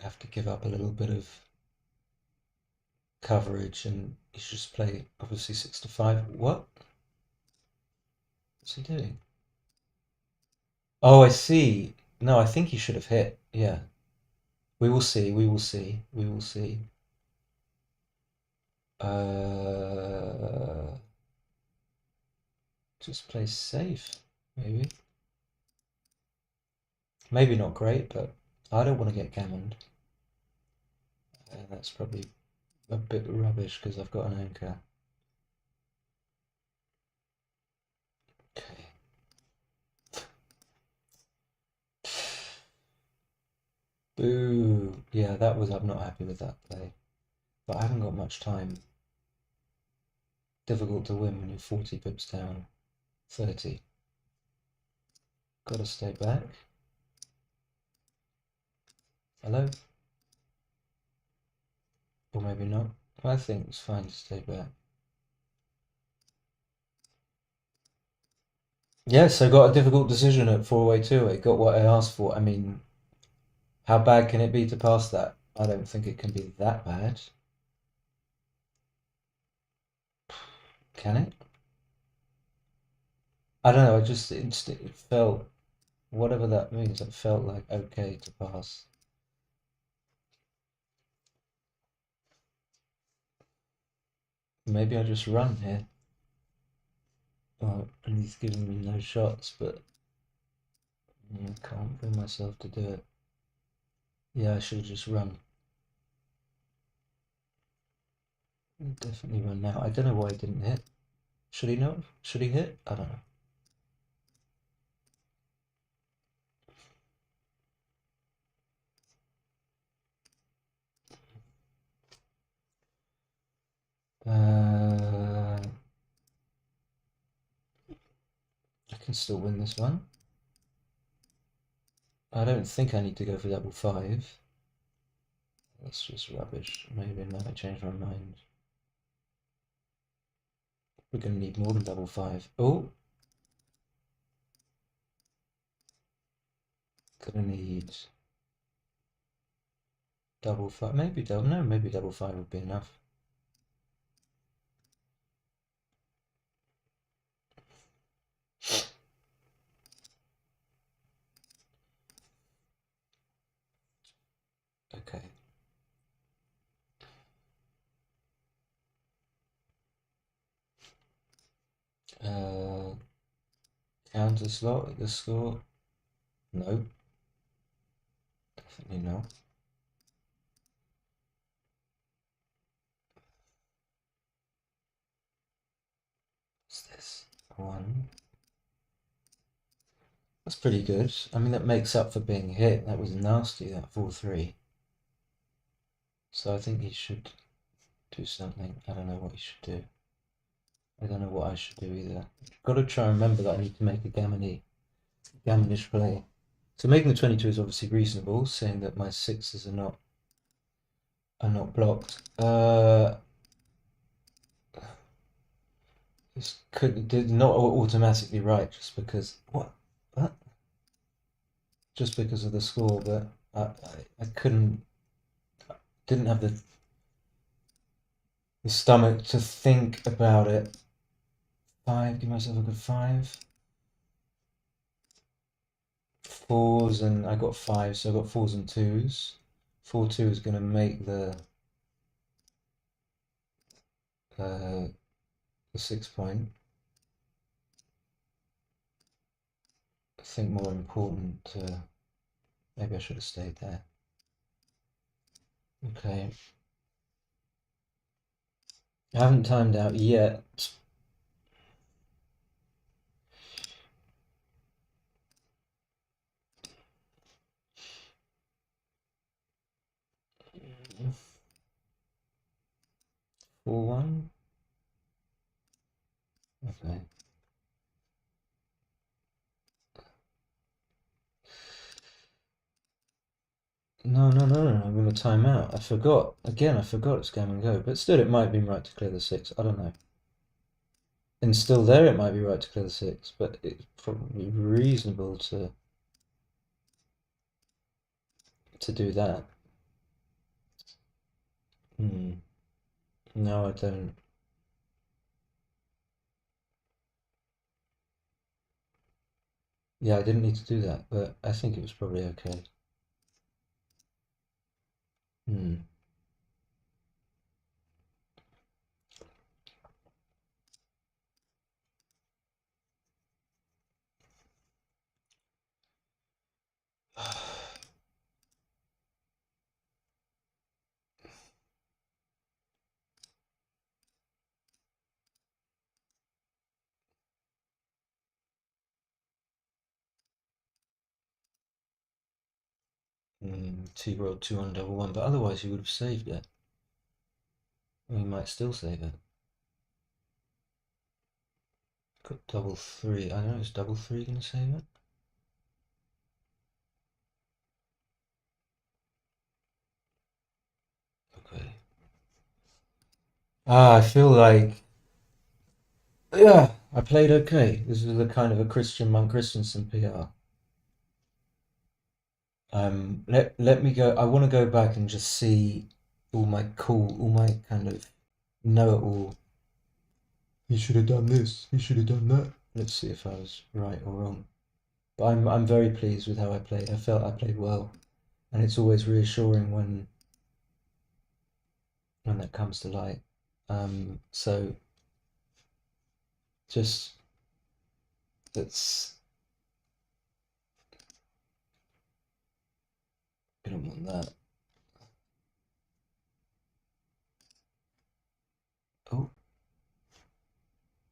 have to give up a little bit of coverage, and he should just play, obviously, 6-5. What? What's he doing? Oh, I see. No, I think he should have hit. Yeah. We will see. We will see. We will see. Uh, just play safe, maybe. Maybe not great, but I don't want to get gammoned. That's probably a bit rubbish because I've got an anchor. Okay. Boo. Yeah, I'm not happy with that play. But I haven't got much time. Difficult to win when you're 40 pips down. 30. Gotta stay back. Hello? Or maybe not. I think it's fine to stay back. Yes, I got a difficult decision at 4-way 2. I got what I asked for. I mean, how bad can it be to pass that? I don't think it can be that bad. Can it? I don't know. I just it felt, whatever that means, it felt like okay to pass. Maybe I just run here. Oh, and he's giving me no shots, but I can't bring myself to do it. Yeah, I should have just run. Definitely run now. I don't know why he didn't hit. Should he know? Should he hit? I don't know. I can still win this one. I don't think I need to go for double five. That's just rubbish. Maybe now I change my mind. We're going to need more than double five. Oh! Gonna need double five. Maybe double five would be enough. Okay. Uh, counter slot at the score? No, definitely not. What's this? One. That's pretty good. I mean, that makes up for being hit. That was nasty, that 4-3. So I think he should do something. I don't know what he should do. I don't know what I should do either. Got to try and remember that I need to make a gammonish play. So making the 22 is obviously reasonable, saying that my sixes are not blocked. This did not automatically right just because what? Just because of the score, but I didn't have the stomach to think about it. Five, give myself a good five. Fours, and I got five, so I got fours and twos. 4-2 is going to make the 6 point. I think more important. Maybe I should have stayed there. Okay. I haven't timed out yet. Mm. 4-1. Okay. No, no, no, no, I'm going to time out. I forgot. Again, I forgot it's game and go. But still, it might have been right to clear the 6. I don't know. And still there, it might be right to clear the 6. But it's probably reasonable to do that. No, I don't. Yeah, I didn't need to do that, but I think it was probably okay. Hmm. T rolled 2 on double one, but otherwise you would have saved it. Or you might still save it. Got double 3. I don't know, is double 3 going to save it? Okay. I feel like, yeah, I played okay. This is a kind of a Christian Monk Christensen PR. Let me go. I want to go back and just see all my kind of know it all. He should have done this. He should have done that. Let's see if I was right or wrong. But I'm very pleased with how I played. I felt I played well, and it's always reassuring when that comes to light. So just let's. I don't want that. Oh,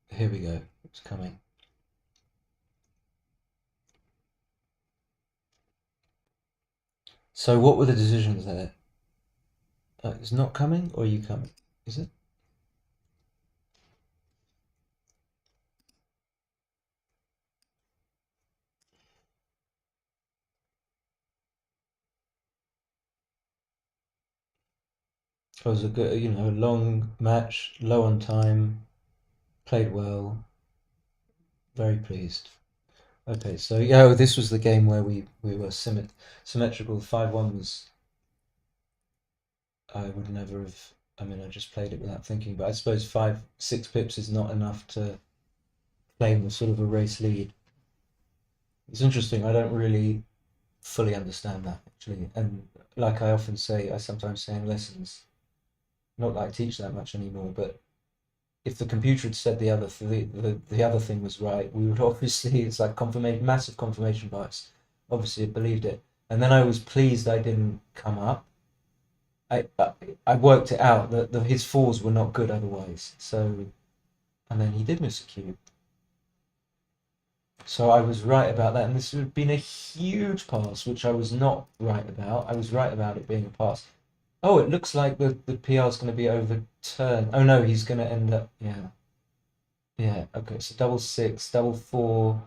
here we go. It's coming. So what were the decisions there? It's not coming, or are you coming? Is it? It was a good, long match, low on time, played well, very pleased. Okay, so yeah, this was the game where we were symmetrical. 5-1 was, I would never have. I mean, I just played it without thinking, but I suppose 6 pips is not enough to claim a sort of a race lead. It's interesting. I don't really fully understand that actually, and like I often say, I sometimes say in lessons, not that I teach that much anymore, but if the computer had said the other thing was right, we would obviously, it's like confirmation, massive confirmation bias. Obviously, I believed it, and then I was pleased I didn't come up. I worked it out that his fours were not good otherwise. So, and then he did miss a cube. So I was right about that, and this would have been a huge pass, which I was not right about. I was right about it being a pass. Oh, it looks like the PR is going to be overturned. Oh no, he's going to end up. Yeah, yeah. Okay, so double six, double four.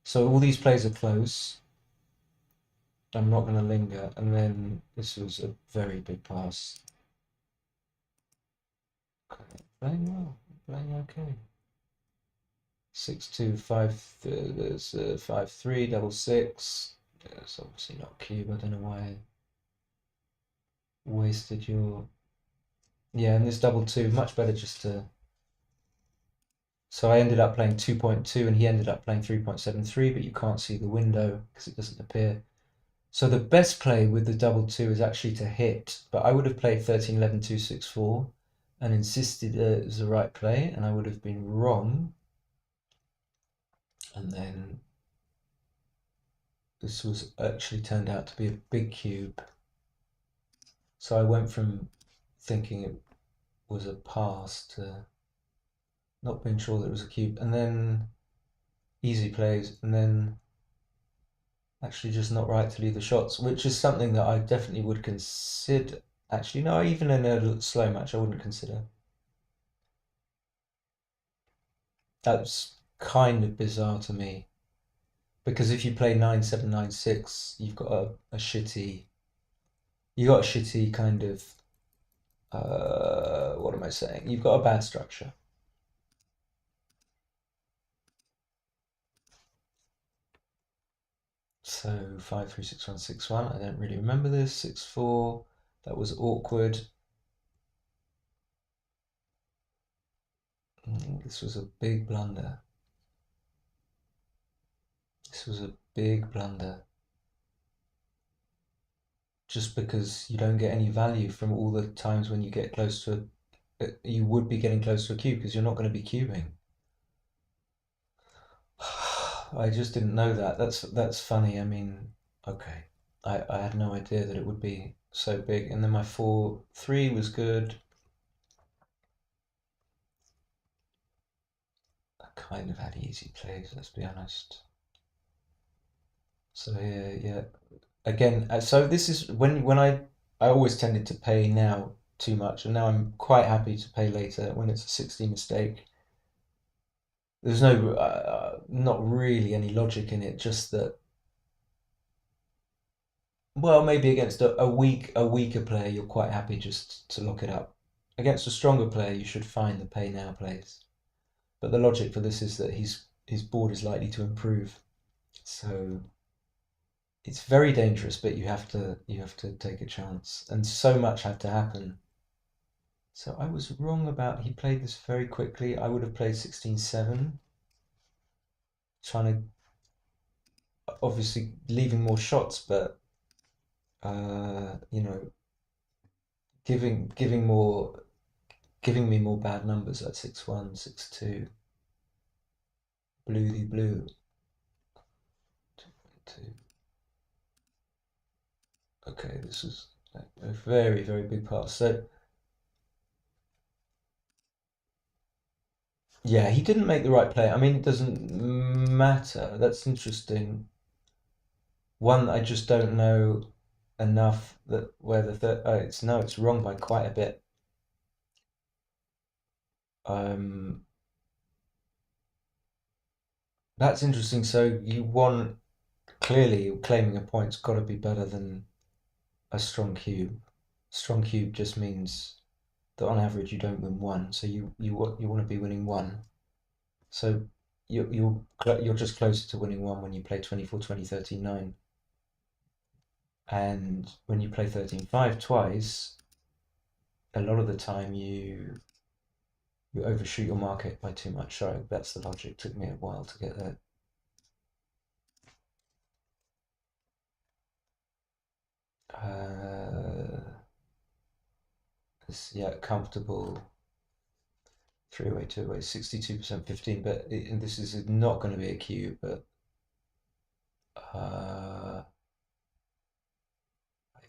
So all these plays are close. I'm not going to linger, and then this was a very big pass. Okay, playing well, playing okay. 6-2, 5. There's 5-3, double six. It's obviously not cube. I don't know why I wasted your. Yeah, and this double two, much better just to. So I ended up playing 2.2 and he ended up playing 3.73, but you can't see the window because it doesn't appear. So the best play with the double two is actually to hit, but I would have played 13, 11, 2, 6, 4 and insisted it was the right play, and I would have been wrong. And then this was actually turned out to be a big cube. So I went from thinking it was a pass to not being sure that it was a cube, and then easy plays, and then actually just not right to leave the shots, which is something that I definitely would consider. Actually, no, even in a slow match, I wouldn't consider. That's kind of bizarre to me because if you play 9-7, 9-6, you've got a shitty, you got a shitty kind of, what am I saying? You've got a bad structure. So 5-3-6-1-6-1. I don't really remember this. 6-4. That was awkward. This was a big blunder. This was a big blunder. Just because you don't get any value from all the times when you get close to you would be getting close to a cube because you're not going to be cubing. I just didn't know that. That's funny. I mean, okay. I had no idea that it would be so big. And then my 4-3 was good. I kind of had easy plays, let's be honest. So yeah. Again, so this is when I always tended to pay now too much, and now I'm quite happy to pay later when it's a 60 mistake. There's no not really any logic in it, just that well maybe against a weaker player you're quite happy just to lock it up. Against a stronger player you should find the pay now plays. But the logic for this is that his board is likely to improve, so it's very dangerous, but you have to take a chance, and so much had to happen. So I was wrong about he played this very quickly. I would have played 16-7, trying to obviously leaving more shots, but you know, giving me more bad numbers at 6-1, 6-2, blue the blue, 2.2. Okay, this was a very, very big pass. So yeah, he didn't make the right play. I mean, it doesn't matter. That's interesting. One, I just don't know enough that where the third. Oh, it's wrong by quite a bit. Um, that's interesting. So you want clearly claiming a point's got to be better than a strong cube. Strong cube just means that on average you don't win one. So you want to be winning one. So you're just closer to winning one when you play 24, 20, 13, 9. And when you play 13-5 twice, a lot of the time you overshoot your market by too much. Sorry, that's the logic. Took me a while to get that. Yeah, comfortable. 3 away, 2 away, 62%, 15. But and this is not going to be a cube, but uh,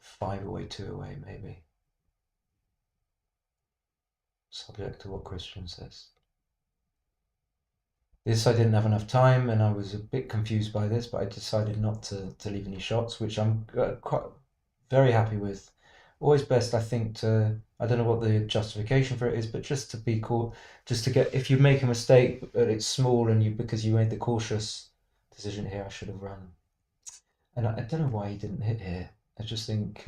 5 away, 2 away, maybe. Subject to what Christian says. This I didn't have enough time, and I was a bit confused by this, but I decided not to leave any shots, which I'm quite very happy with. Always best, I think, to I don't know what the justification for it is, but just to be cool, just to get if you make a mistake, but it's small, and you because you made the cautious decision here, I should have run. And I don't know why he didn't hit here. I just think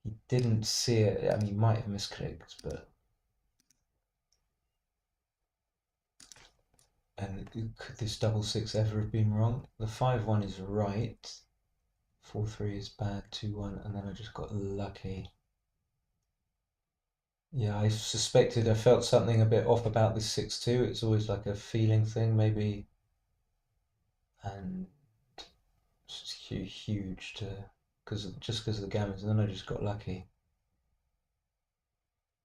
he didn't see it. I mean, he might have misclicked, but. And could this double six ever have been wrong? The 5-1 is right. 4-3 is bad. 2-1, and then I just got lucky. Yeah, I suspected I felt something a bit off about this 6-2. It's always like a feeling thing, maybe. And it's huge to just because of the gammons, and then I just got lucky.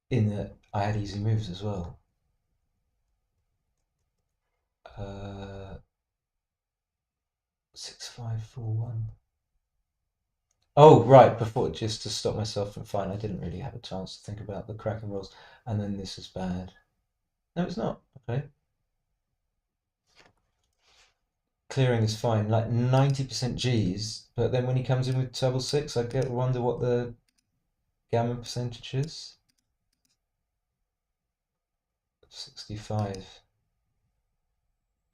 In that I had easy moves as well. 6-5-4-1. Oh, right, before just to stop myself from fine, I didn't really have a chance to think about the cracking rolls, and then this is bad. No, it's not. Okay. Clearing is fine, like 90% G's, but then when he comes in with double six, I wonder what the gammon percentage is. 65.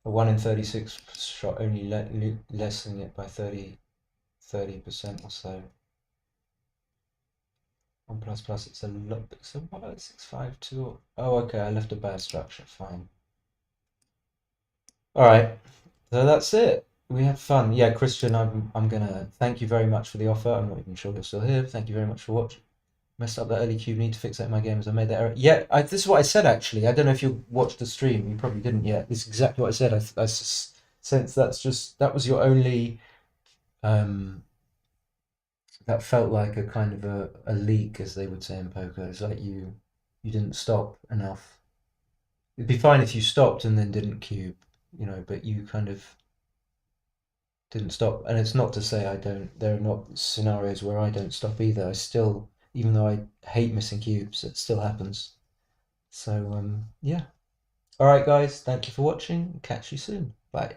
A 1 in 36 shot only lessening it by 30% or so. 1 plus plus, it's a lot. So what? 6-5-2. Oh, okay. I left a bad structure. Fine. All right. So that's it. We had fun. Yeah, Christian, I'm gonna thank you very much for the offer. I'm not even sure you're still here. Thank you very much for watching. Messed up that early cube. Need to fix that in my game as I made that error. Yeah, this is what I said actually. I don't know if you watched the stream. You probably didn't yet. This is exactly what I said. I sense that was your only that felt like a kind of a leak, as they would say in poker. It's like you didn't stop enough. It'd be fine if you stopped and then didn't cube, but you kind of didn't stop. And it's not to say I don't. There are not scenarios where I don't stop either. I still, even though I hate missing cubes, it still happens. So yeah. All right, guys. Thank you for watching. Catch you soon. Bye.